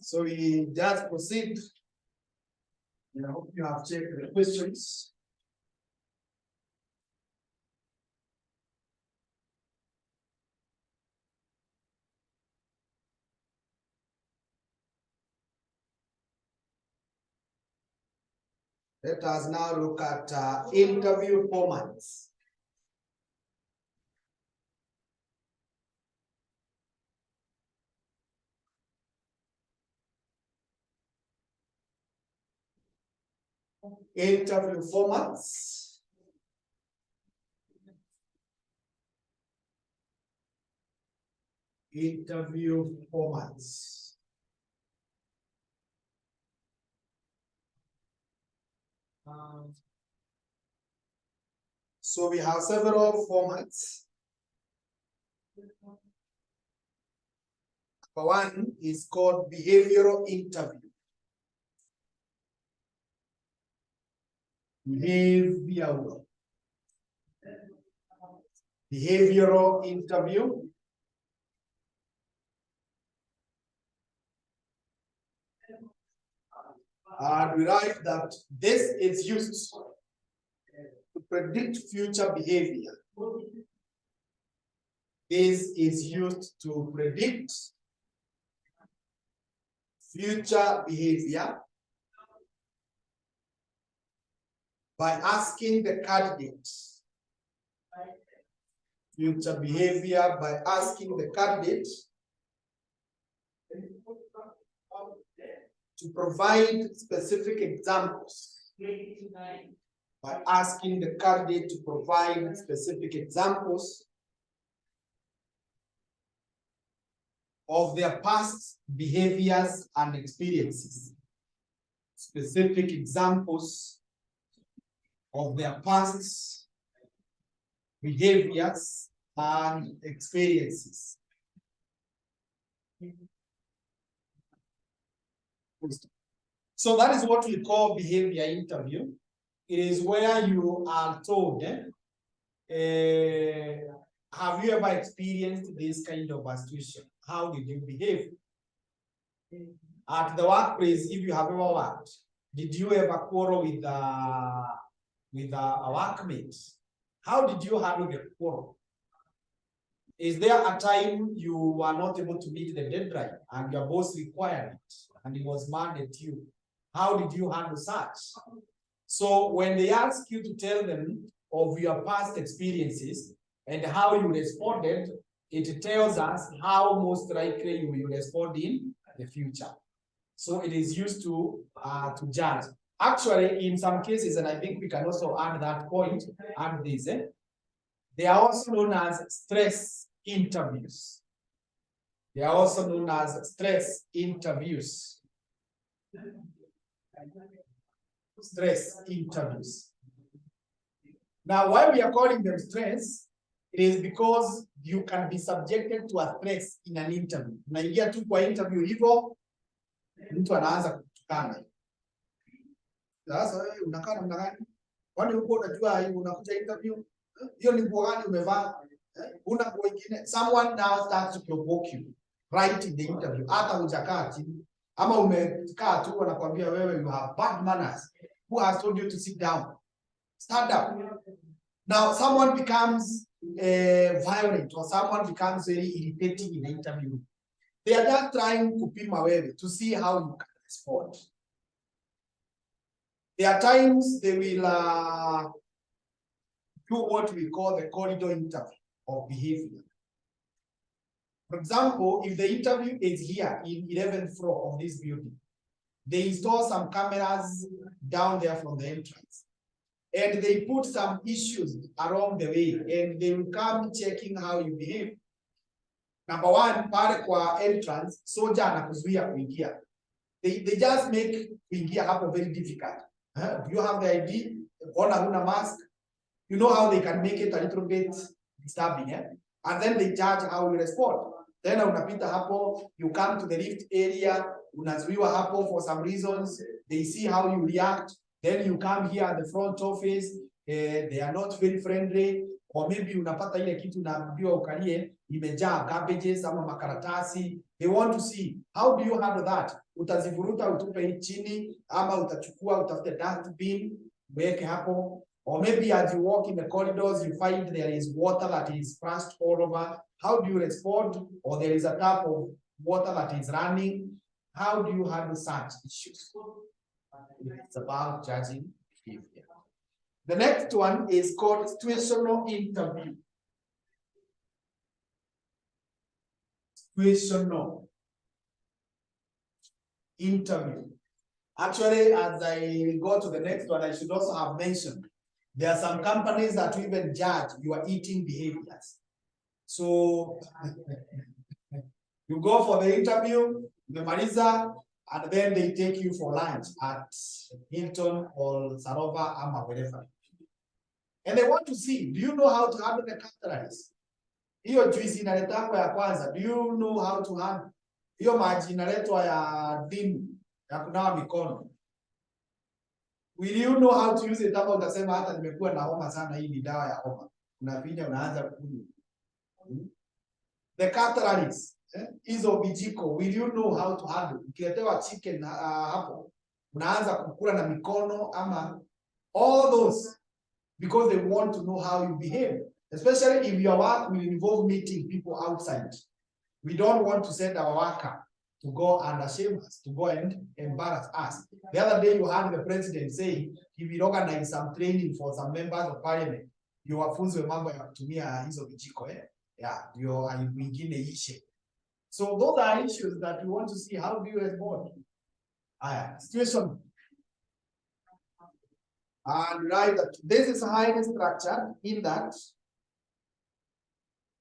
So we just proceed. And I hope you have checked the questions. Let us now look at interview formats. Interview formats. Interview formats. So we have several formats. One is called behavioral interview. Behavioral interview. And we write that this is used to predict future behavior. This is used to predict future behavior by asking the candidate. Future behavior by asking the candidate to provide specific examples. By asking the candidate to provide specific examples of their past behaviors and experiences. Specific examples of their past behaviors and experiences. So that is what we call behavior interview. It is where you are told, have you ever experienced this kind of a situation? How did you behave? At the workplace, if you have ever worked, did you ever quarrel with a workmate? How did you handle the quarrel? Is there a time you were not able to meet the deadline and your boss required it and it was mad at you? How did you handle such? So when they ask you to tell them of your past experiences and how you responded, it tells us how most likely you will respond in the future. So it is used to judge. Actually, in some cases, and I think we can also add that point, add this, they are also known as stress interviews. They are also known as stress interviews. Stress interviews. Now, why we are calling them stress It is because you can be subjected to a stress in an interview. Unaingia tu kwa interview hivyo, mtu anaanza kutukana. Sasa wewe unakaa namna gani? Kwani huko unajua hiyo unakuja interview? Hiyo ni nguo gani umevaa? Una nguo nyingine. Someone now starts to provoke you right in the interview. Hata hujakaa chini ama umekaa tu wanakuambia wewe you have bad manners. Who has told you to sit down? Stand up. Now someone becomes violent or someone becomes very irritating in the interview. They are just trying kupima wewe to see how you can respond. There are times they will do what we call the corridor interview of behavior. For example, if the interview is here in 11th floor of this building, they install some cameras down there from the entrance. And they put some issues along the way, and they will come checking how you behave. Number one, pale kwa entrance, soja anakuzuia kuingia. They just make kuingia hapo very difficult. Do you have the ID? Ona huna mask? You know how they can make it a little bit disturbing, eh? And then they judge how you respond. Then unapita hapo, you come to the lift area, unazuiwa hapo for some reasons. They see how you react. Then you come here at the front office, they are not very friendly, or maybe unapata ile kitu naambiwa ukalie imejaa garbages ama makaratasi. They want to see how do you handle that. Utazivuruta utupe chini ama utachukua utafute dust bin weke hapo, or maybe as you walk in the corridors you find there is water that is splashed all over. How do you respond? Or there is a tap of water that is running. How do you handle such issues? It's about judging behavior. The next one is called situational interview. Situational interview. Actually, as I go to the next one, I should also have mentioned there are some companies that even judge your eating behaviors. So you go for the interview, umemaliza, and then they take you for lunch at Hilton or Sarova ama wherever. And they want to see, do you know how to handle the cutleries? Hiyo juice inaletwa ya kwanza, do you know how to handle? Hiyo maji inaletwa ya dimu, ya kunawa mikono. Will you know how to use it? Kama utasema hata nimekuwa na homa sana, hii ni dawa ya homa. Unapiga unaanza kunywa. The cutleries, hizo vijiko, will you know how to handle? Ukiletewa chicken hapo, unaanza kukula na mikono ama all those, because they want to know how you behave. Especially if your work will involve meeting people outside. We don't want to send our worker to go and shame us, to go and embarrass us. The other day you heard the president say he will organize some training for some members of parliament. You wafunzwe mambo ya kutumia hizo vijiko, yeah, ndio wengine ishe. So those are issues that we want to see, how do you respond? Situation. And right, this is highly structured in that.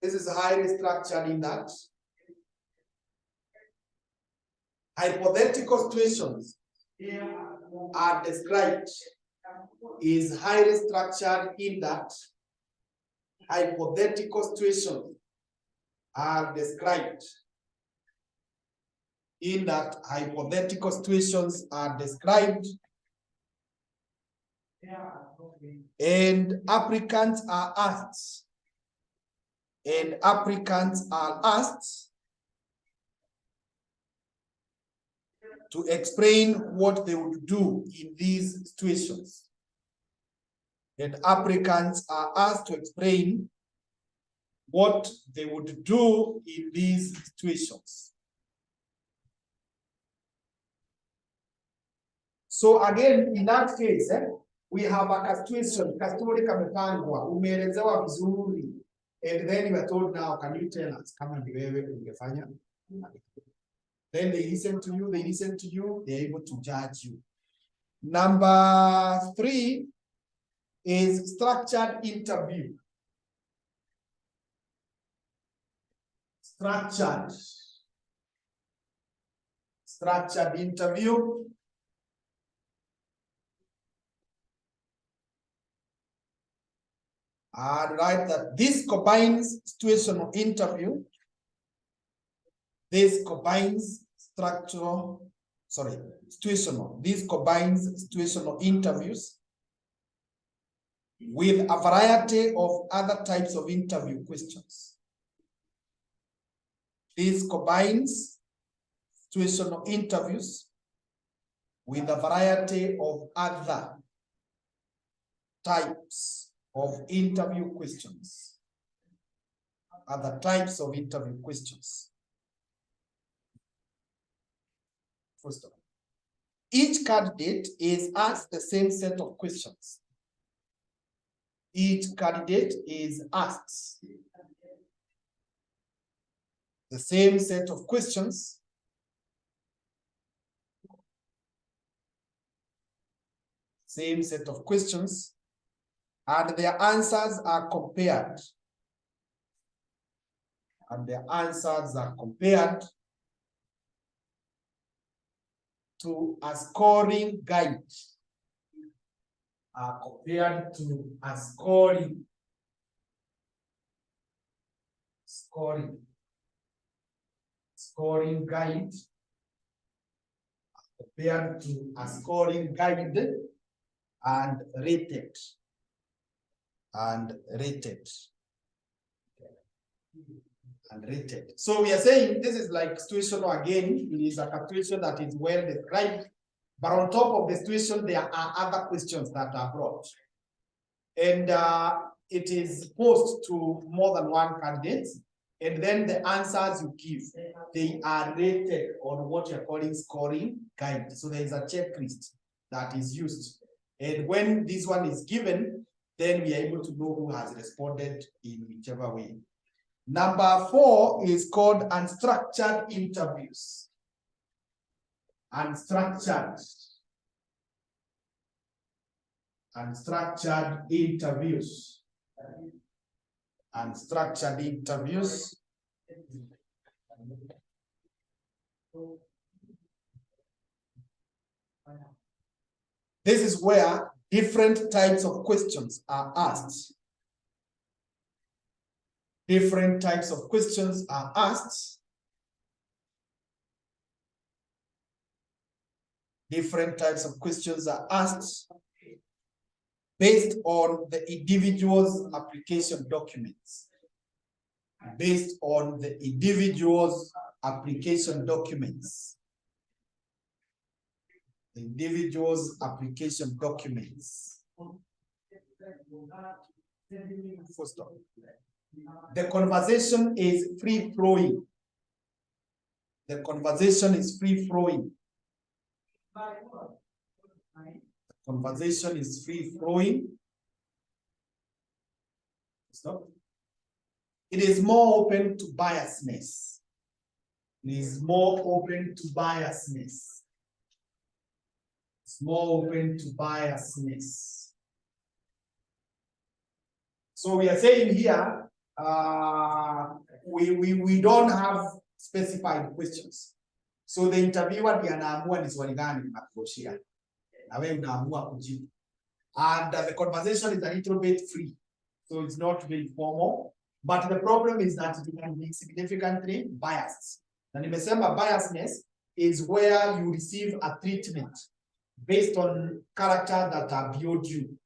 This is highly structured in that. Hypothetical situations are described is highly structured in that. Hypothetical situations are described in that. Hypothetical situations are described, and applicants are asked. And applicants are asked to explain what they would do in these situations. And applicants are asked to explain what they would do in these situations. So again, in that case, we have a situation, kastori kamepangwa, umeelezewa vizuri. And then you are told now, can you tell us, kama ni wewe ungefanya? Then they listen to you, they're able to judge you. Number 3 is structured interview. Structured interview. And write that this combines situational interview. This combines situational. This combines situational interviews with a variety of other types of interview questions. This combines situational interviews with a variety of other types of interview questions. Other types of interview questions. First of all, each candidate is asked the same set of questions. Each candidate is asked the same set of questions. Same set of questions, and their answers are compared. And their answers are compared to a scoring guide. Are compared to a scoring guide. Compared to a scoring guide and rated. So we are saying this is like situational again. It is a calculation that is well described, but on top of the situation, there are other questions that are brought. And it is posed to more than one candidate. And then the answers you give, they are rated on what you're calling scoring guide. So there is a checklist that is used. And when this one is given, then we are able to know who has responded in whichever way. Number 4 is called unstructured interviews. Unstructured interviews. Unstructured interviews. This is where different types of questions are asked. Different types of questions are asked. Different types of questions are asked based on the individual's application documents. Based on the individual's application documents. The individual's application documents. First off, the conversation is free-flowing. The conversation is free-flowing. The conversation is free-flowing. Stop. It is more open to biasness. It is more open to biasness. It's more open to biasness. So we are saying here, we don't have specified questions. So the interviewer ndiye anaamua ni swali gani unakurushia. Na wewe unaamua kujibu. And the conversation is a little bit free. So it's not very formal. But the problem is that it can be significantly biased. And nimesema biasness is where you receive a treatment based on character that are beyond you,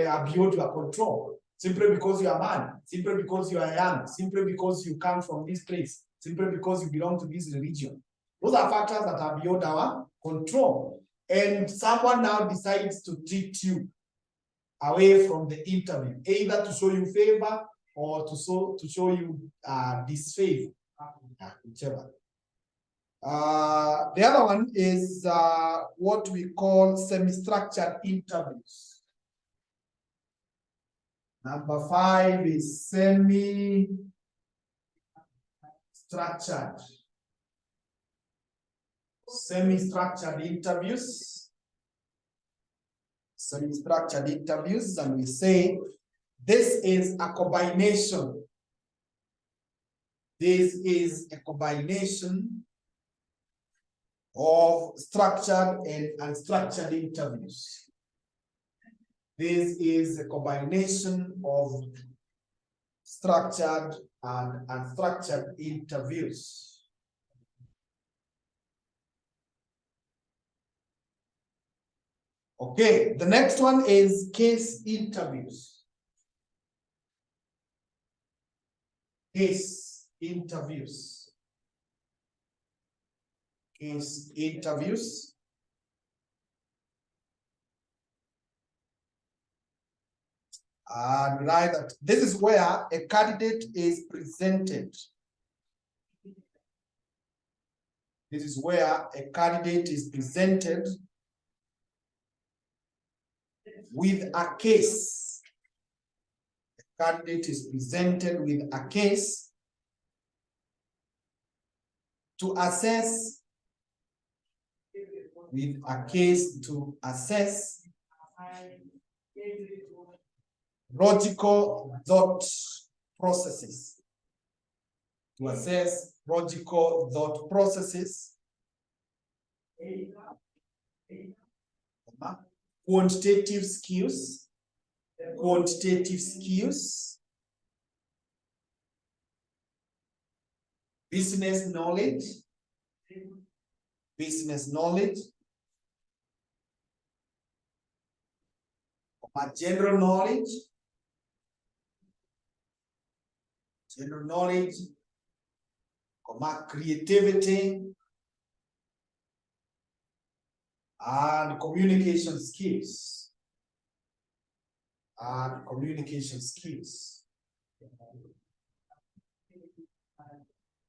are beyond your control. Simply because you are a man, simply because you are young, simply because you come from this place, simply because you belong to this religion. Those are factors that are beyond our control. And someone now decides to treat you away from the interview, either to show you favor or to show you disfavor, whichever. The other one is what we call semi-structured interviews. Number 5 is semi-structured. Semi-structured interviews. Semi-structured interviews, and we say this is a combination. This is a combination of structured and unstructured interviews. This is a combination of structured and unstructured interviews. Okay, the next one is case interviews. Case interviews. Case interviews. And right, that this is where a candidate is presented. This is where a candidate is presented with a case. A candidate is presented with a case to assess, logical thought processes. To assess logical thought processes. Quantitative skills. Business knowledge. General knowledge, creativity, and communication skills.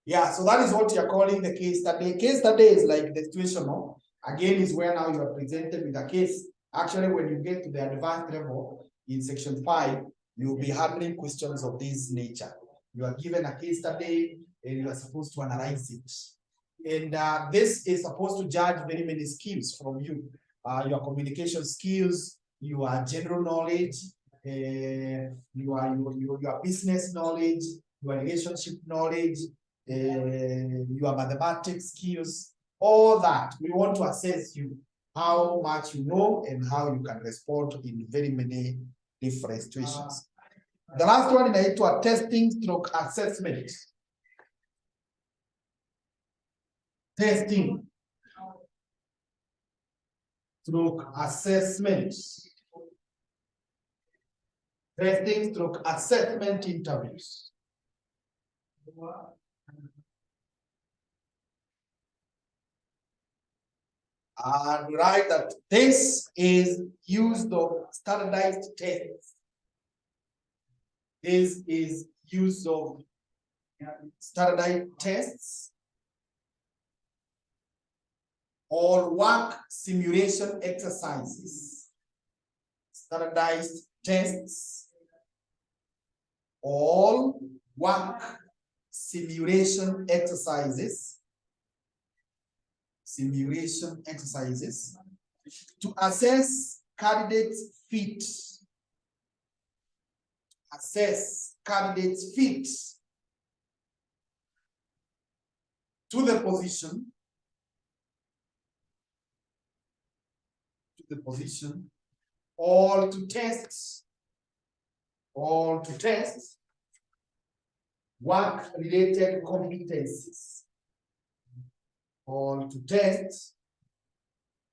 Yeah, so that is what you're calling the case study. Case study is like the situation, no? Again, is where now you are presented with a case. Actually, when you get to the advanced level in section 5, you'll be handling questions of this nature. You are given a case study and you are supposed to analyze it. And this is supposed to judge very many skills from you. Your communication skills, your general knowledge, your business knowledge, your relationship knowledge, your mathematics skills, all that. We want to assess you, how much you know and how you can respond in very many different situations. The last one is to a testing stroke assessment. Testing stroke assessment. Testing stroke assessment interviews. And write that this is used of standardized tests. This is use of standardized tests or work simulation exercises. Standardized tests, all work simulation exercises. To assess candidates' fit. Assess candidates' fit to the position. Or to test work-related competencies. Or to test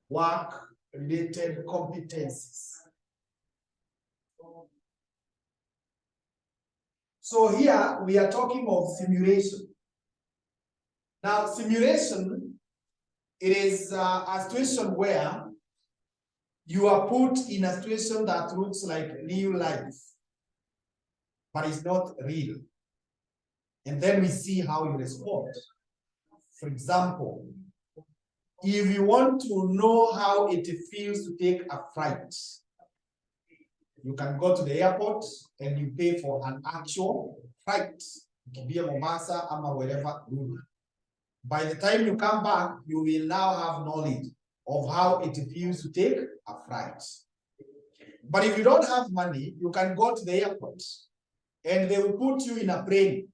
work-related competencies. So here we are talking of simulation. Now, simulation, it is a situation where you are put in a situation that looks like real life, but it's not real. And then we see how you respond. For example, if you want to know how it feels to take a flight, you can go to the airport and you pay for an actual flight. It can be a Mombasa or wherever. By the time you come back, you will now have knowledge of how it feels to take a flight. But if you don't have money, you can go to the airport and they will put you in a plane.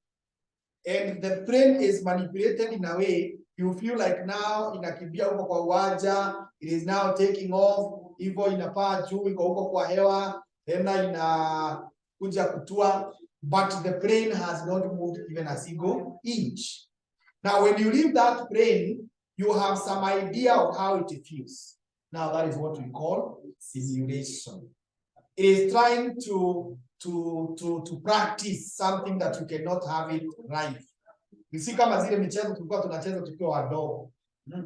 And the plane is manipulated in a way you feel like now in a kibia kwa uwanja, it is now taking off, hivyo inapaa juu, iko huko kwa hewa, tena inakuja kutua, but the plane has not moved even a single inch. Now, when you leave that plane, you have some idea of how it feels. Now, that is what we call simulation. It is trying to practice something that you cannot have it right. You see, kama zile michezo tulikuwa tunacheza tukiwa wadogo.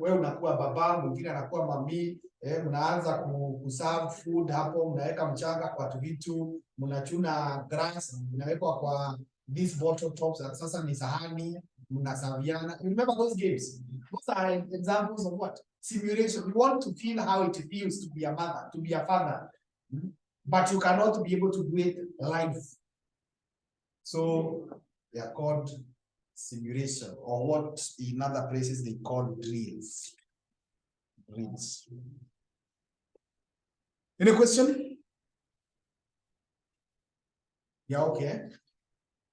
Wewe unakuwa baba, mwingine anakuwa mami, mnaanza kuserve food hapo, mnaweka mchanga kwa vitu, mnachuna grass, mnawekwa kwa these bottle tops, sasa ni sahani, mnasaviana. You remember those games? Those are examples of what? Simulation. You want to feel how it feels to be a mother, to be a father, but you cannot be able to do it live. So they are called simulation, or what in other places they call drills. Drills. Any question? Yeah, okay.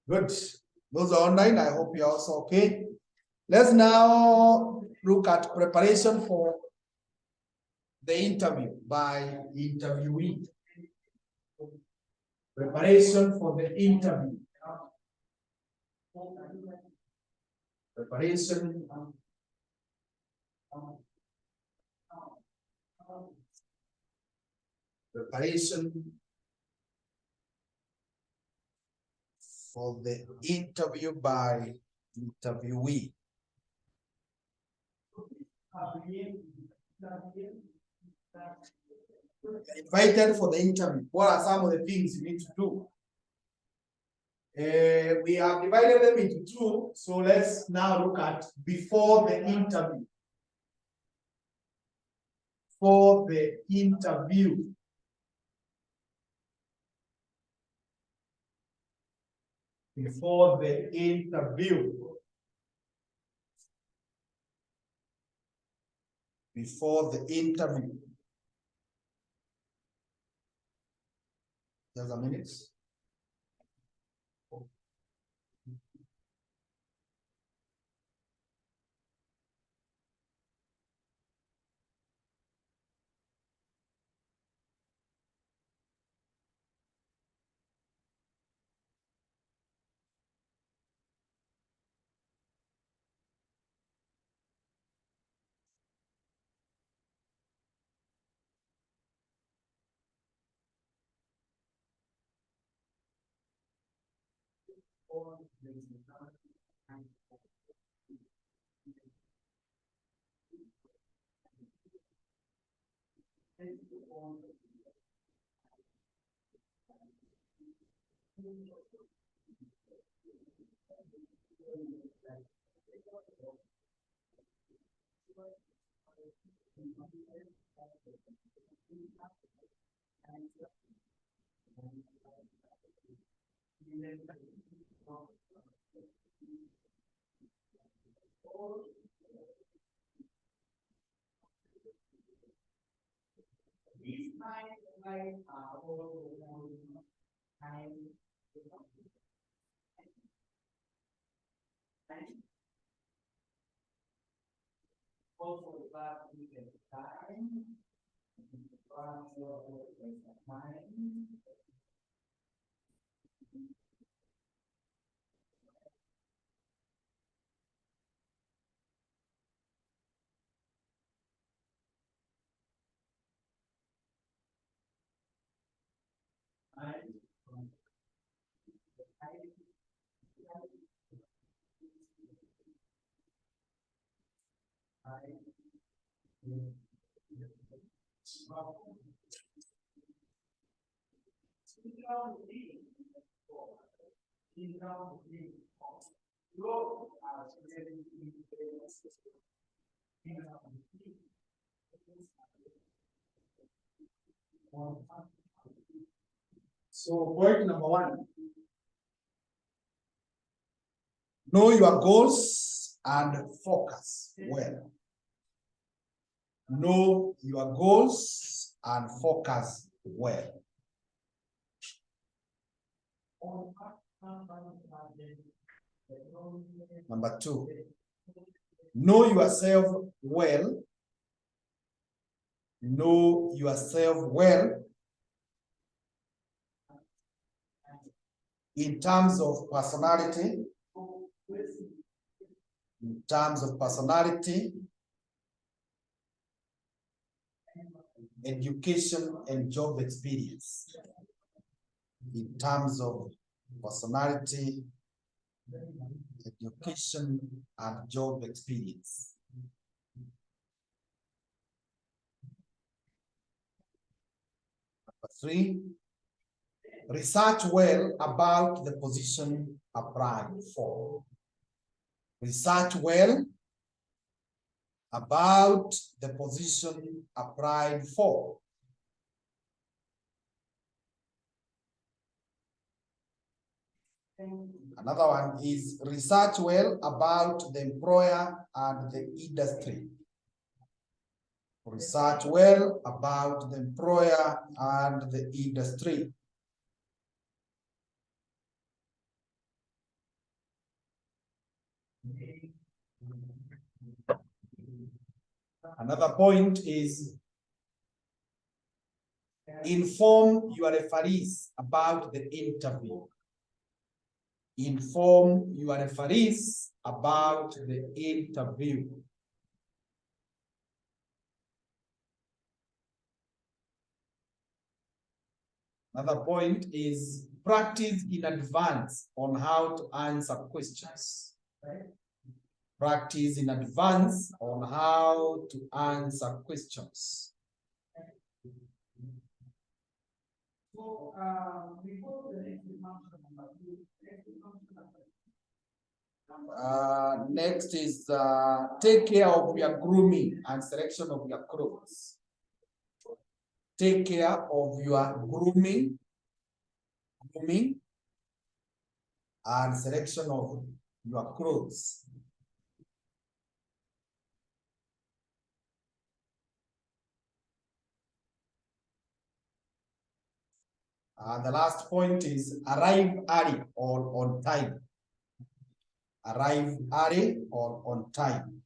Good. Those are online. I hope you're also okay. Let's now look at preparation for the interview by interviewee. Preparation for the interview. Preparation for the interview by interviewee. Invited for the interview. What are some of the things you need to do? We have divided them into two, so let's now look at before the interview. For the interview. Before the interview. Before the interview. Just a minute. So point number one, know your goals and focus well. Know your goals and focus well. Number two, know yourself well know yourself well in terms of personality, education and job experience. In terms of personality, education and job experience. Number 3, research well about the position applied for. Research well about the position applied for. Another one is research well about the employer and the industry. Research well about the employer and the industry. Another point is inform your referees about the interview. Inform your referees about the interview. Another point is practice in advance on how to answer questions. Practice in advance on how to answer questions. Next is take care of your grooming and selection of your clothes. Take care of your grooming and selection of your clothes. The last point is arrive early or on time. Arrive early or on time.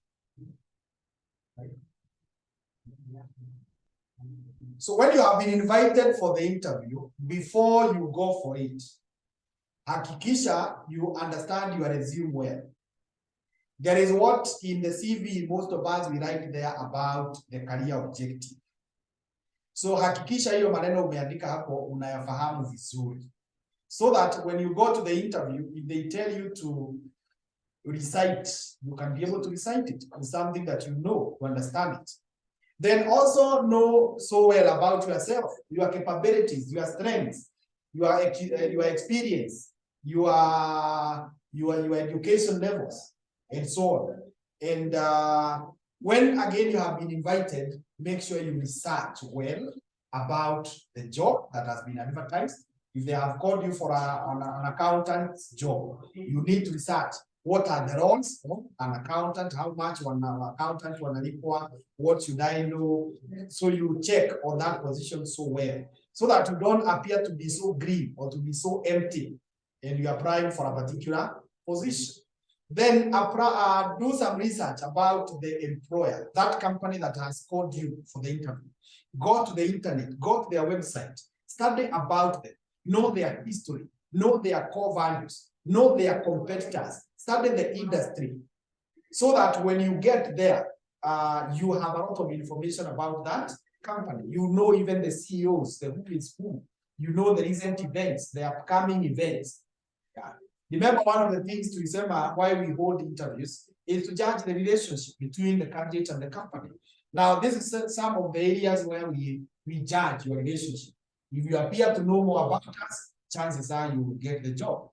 So when you have been invited for the interview, before you go for it, hakikisha you understand your resume well. There is what in the CV, most of us, we write there about the career objective. So hakikisha hiyo maneno umeandika hapo unayafahamu vizuri. So that when you go to the interview, if they tell you to recite, you can be able to recite it. It's something that you know, you understand it. Then also know so well about yourself, your capabilities, your strengths, your experience, your education levels, and so on. And when again you have been invited, make sure you research well about the job that has been advertised. If they have called you for an accountant's job, you need to research what are the roles of an accountant, how much one accountant wanalipwa, what should I know. So you check on that position so well, so that you don't appear to be so green or to be so empty and you are applying for a particular position. Then do some research about the employer, that company that has called you for the interview. Go to the internet, go to their website, study about them, know their history, know their core values, know their competitors, study the industry, so that when you get there, you have a lot of information about that company. You know even the CEOs, the who is who. You know the recent events, the upcoming events. Yeah. Remember, one of the things to remember why we hold interviews is to judge the relationship between the candidate and the company. Now, this is some of the areas where we judge your relationship. If you appear to know more about us, chances are you will get the job.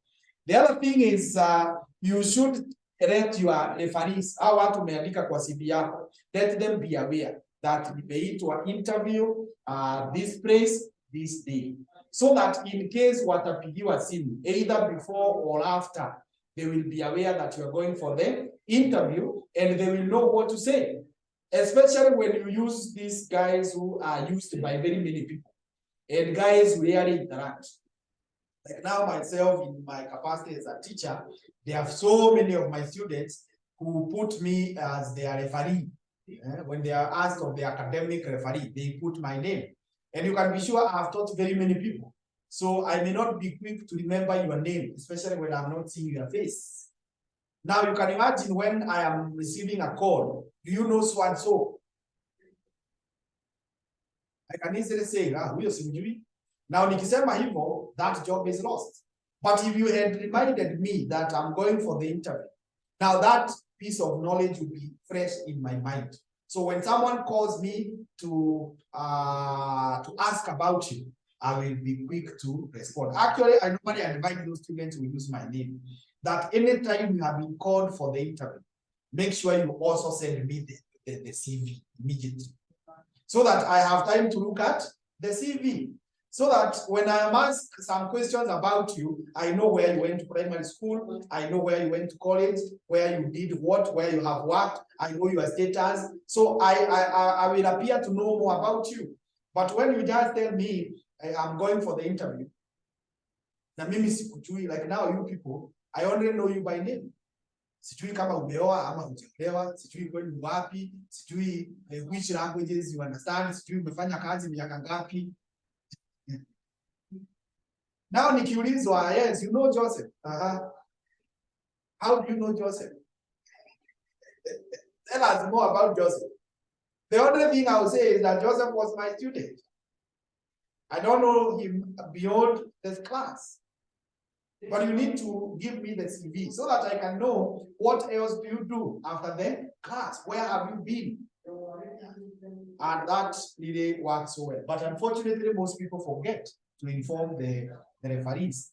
The other thing is you should let your referees, au watu umeandika kwa CV yako, let them be aware that nimeitwa interview this place, this day. So that in case watapigiwa simu, either before or after, they will be aware that you are going for the interview and they will know what to say. Especially when you use these guys who are used by very many people and guys rarely interact. Like now myself, in my capacity as a teacher, there are so many of my students who put me as their referee When they are asked of the academic referee, they put my name. And you can be sure I've taught very many people. So I may not be quick to remember your name, especially when I'm not seeing your face. Now you can imagine when I am receiving a call, do you know so and so? I can easily say, huyo simjui. Now nikisema hivyo, that job is lost. But if you had reminded me that I'm going for the interview, now that piece of knowledge will be fresh in my mind. So when someone calls me to ask about you, I will be quick to respond. Actually, I normally invite those students who use my name. That anytime you have been called for the interview, make sure you also send me the CV immediately, so that I have time to look at the CV. So that when I am asked some questions about you, I know where you went to primary school, I know where you went to college, where you did what, where you have worked, I know your status. So I will appear to know more about you. But when you just tell me I'm going for the interview, na mimi sikujui, like now you people, I only know you by name. Sijui kama umeoa ama hujaolewa, sijui kwani wapi, sijui which languages you understand, sijui umefanya kazi miaka ngapi. Now nikiulizwa, yes, you know Joseph. How do you know Joseph? Tell us more about Joseph. The only thing I will say is that Joseph was my student. I don't know him beyond this class. But you need to give me the CV so that I can know what else do you do after the class. Where have you been? And that really works so well. But unfortunately, most people forget to inform the referees.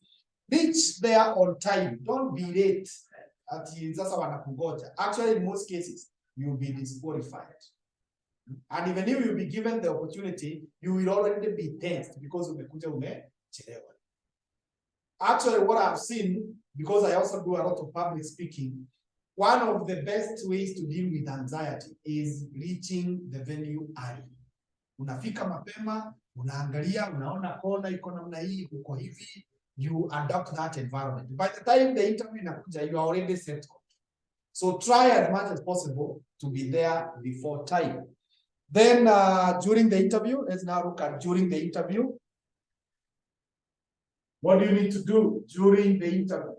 Reach there on time. Don't be late. Actually, in most cases, you'll be disqualified. And even if you'll be given the opportunity, you will already be tensed because umekuja umechelewa. Actually, what I've seen, because I also do a lot of public speaking, one of the best ways to deal with anxiety is reaching the venue early. Unafika mapema, unaangalia, unaona kona iko namna hii, uko hivi, you adopt that environment. By the time the interview inakuja, you are already settled. So try as much as possible to be there before time. Then during the interview, let's now look at during the interview. What do you need to do during the interview?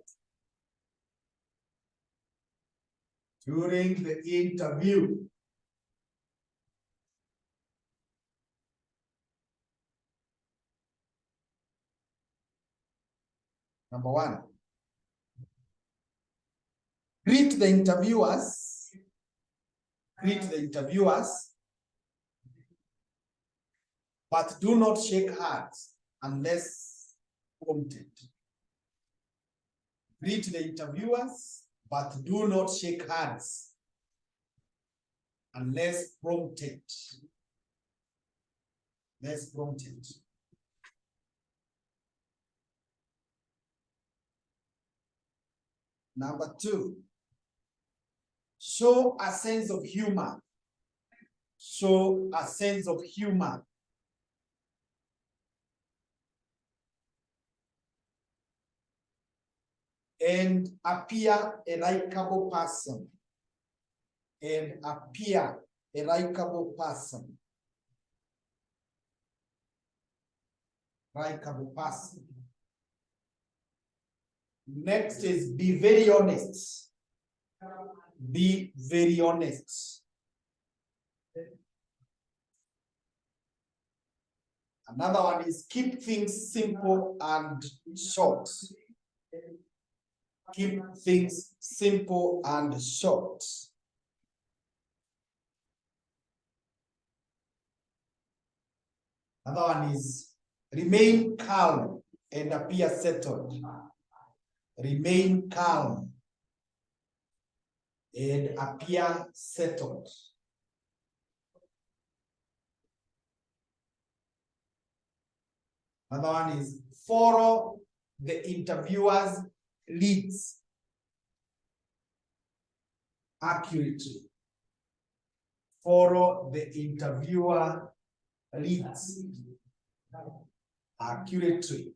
During the interview. Number one, greet the interviewers. Greet the interviewers, but do not shake hands unless prompted. Greet the interviewers, but do not shake hands unless prompted. Unless prompted. Number two, show a sense of humor. Show a sense of humor. And appear a likable person. And appear a likable person. Likable person. Next is be very honest. Be very honest. Another one is keep things simple and short. Keep things simple and short. Another one is remain calm and appear settled. Remain calm and appear settled. Another one is follow the interviewer's leads accurately. Follow the interviewer leads accurately.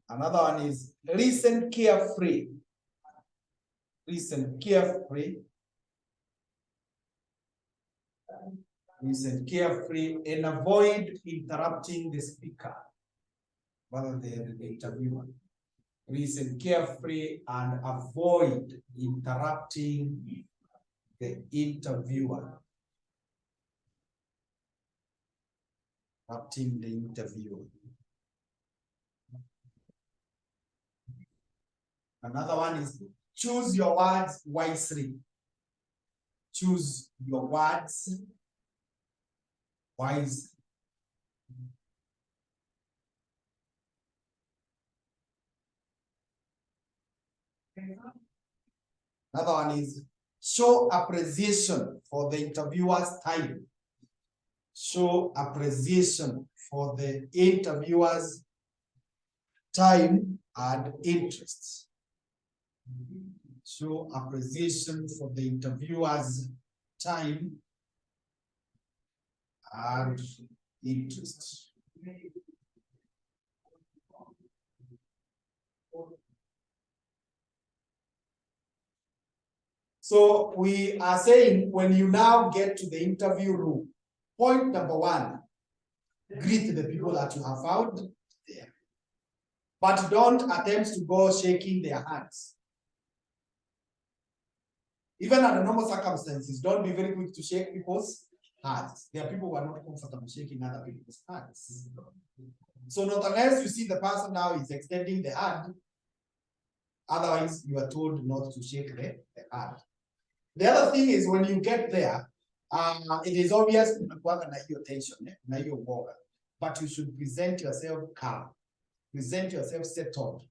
Another one is listen carefully Listen carefully. Listen carefully and avoid interrupting the speaker rather than the interviewer. Listen carefully and avoid interrupting the interviewer. Interrupting the interviewer. Another one is choose your words wisely. Choose your words wisely. Another one is show appreciation for the interviewer's time. Show appreciation for the interviewer's time and interest. Show appreciation for the interviewer's time and interest. So we are saying when you now get to the interview room, point number one, greet the people that you have found there. But don't attempt to go shaking their hands. Even under normal circumstances, don't be very quick to shake people's hands. There are people who are not comfortable shaking other people's hands. So not unless you see the person now is extending the hand, otherwise you are told not to shake the hand. The other thing is when you get there, it is obvious your tension, but you should present yourself calm, present yourself settled.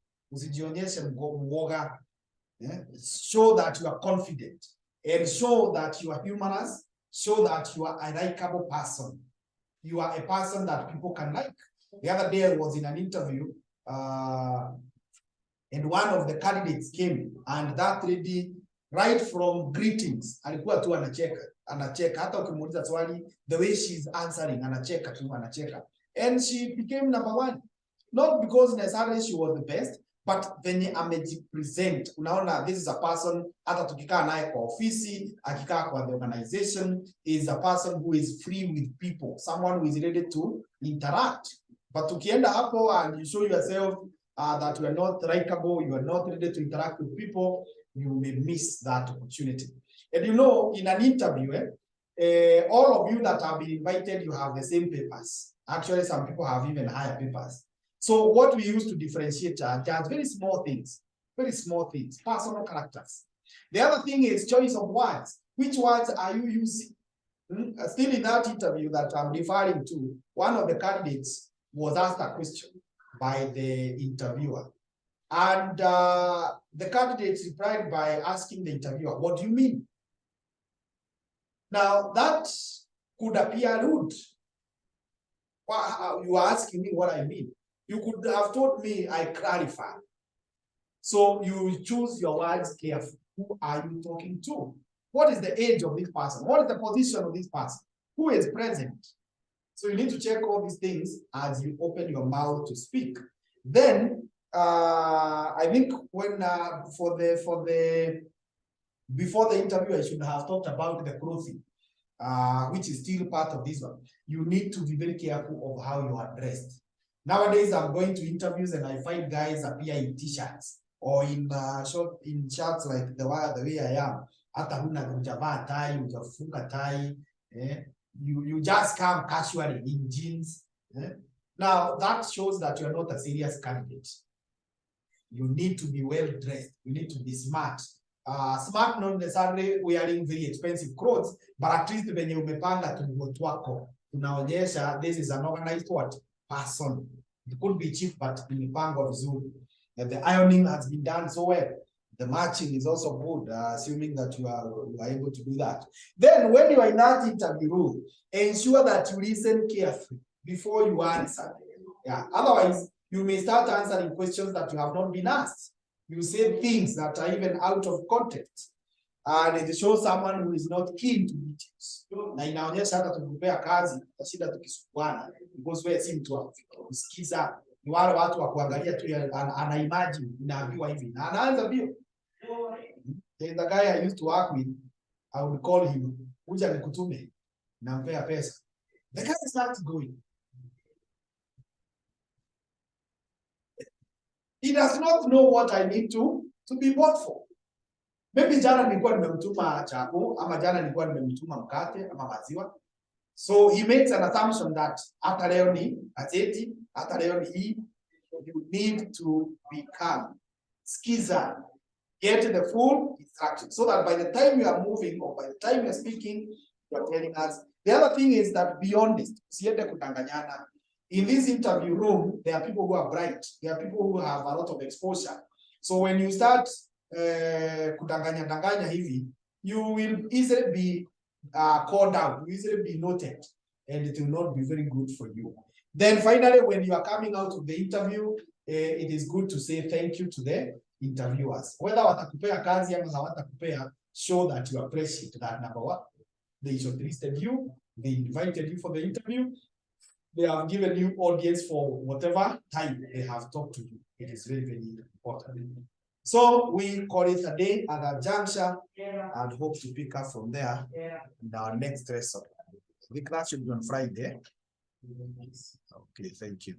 Show that you are confident and show that you are humorous, show that you are a likable person. You are a person that people can like. The other day I was in an interview and one of the candidates came and that lady, right from greetings, alikuwa tu anacheka, hata ukimuuliza swali, the way she's answering, anacheka. And she became number one. Not because necessarily she was the best, but venye amejipresent, unaona this is a person, hata tukikaa naye kwa ofisi, akikaa kwa the organization, is a person who is free with people, someone who is ready to interact. But tukienda hapo and you show yourself that you are not likable, you are not ready to interact with people, you may miss that opportunity. And you know, in an interview, all of you that have been invited, you have the same papers. Actually, some people have even higher papers. So what we use to differentiate are just very small things, personal characters. The other thing is choice of words. Which words are you using? Still in that interview that I'm referring to, one of the candidates was asked a question by the interviewer. And the candidate replied by asking the interviewer, what do you mean? Now that could appear rude. You are asking me what I mean. You could have told me, I clarify. So you choose your words carefully. Who are you talking to? What is the age of this person? What is the position of this person? Who is present? So you need to check all these things as you open your mouth to speak. Then I think when before the interview, I should have talked about the clothing, which is still part of this one. You need to be very careful of how you are dressed. Nowadays, I'm going to interviews and I find guys appear in t-shirts or in shirts like the way I am. Hata huna hujavaa tai, hujafunga tai. You just come casually in jeans. Now that shows that you are not a serious candidate. You need to be well dressed. You need to be smart. Smart not necessarily wearing very expensive clothes, but at least venye umepanga tu wako unaonyesha this is an organized person. It could be cheap, but imepangwa vizuri. The ironing has been done so well. The matching is also good, assuming that you are able to do that. Then when you are in that interview, ensure that you listen carefully before you answer. Yeah. Otherwise, you may start answering questions that you have not been asked. You say things that are even out of context. And it shows someone who is not keen to meet you. Na inaonyesha hata tukupea kazi, shida tukisukwana, because wewe si mtu wa kusikiza, ni wale watu wa kuangalia tu ana imagine inaambiwa hivi na anaanza bio. There's a guy I used to work with, I would call him, Uja nikutume, nampea pesa. The guy is not going. He does not know what I need to be bought for. Maybe jana nilikuwa nimemtuma chako, ama jana nilikuwa nimemtuma mkate ama maziwa. So he makes an assumption that hata leo ni gazeti, hata leo ni hii. You need to be calm. Skiza. Get the full instruction so that by the time you are moving or by the time you are speaking, you are telling us. The other thing is that beyond this, in this interview room, there are people who are bright. There are people who have a lot of exposure. So when you start kudanganya hivi, you will easily be called out, you easily be noted, and it will not be very good for you. Then finally, when you are coming out of the interview, it is good to say thank you to the interviewers. Whether watakupea kazi ama hawatakupea, show that you appreciate that. Number one, they shortlisted you, they invited you for the interview, they have given you audience for whatever time they have talked to you. It is very, very important. So we call it a day at a juncture and hope to pick up from there in our next lesson. The class should be on Friday. Okay, thank you.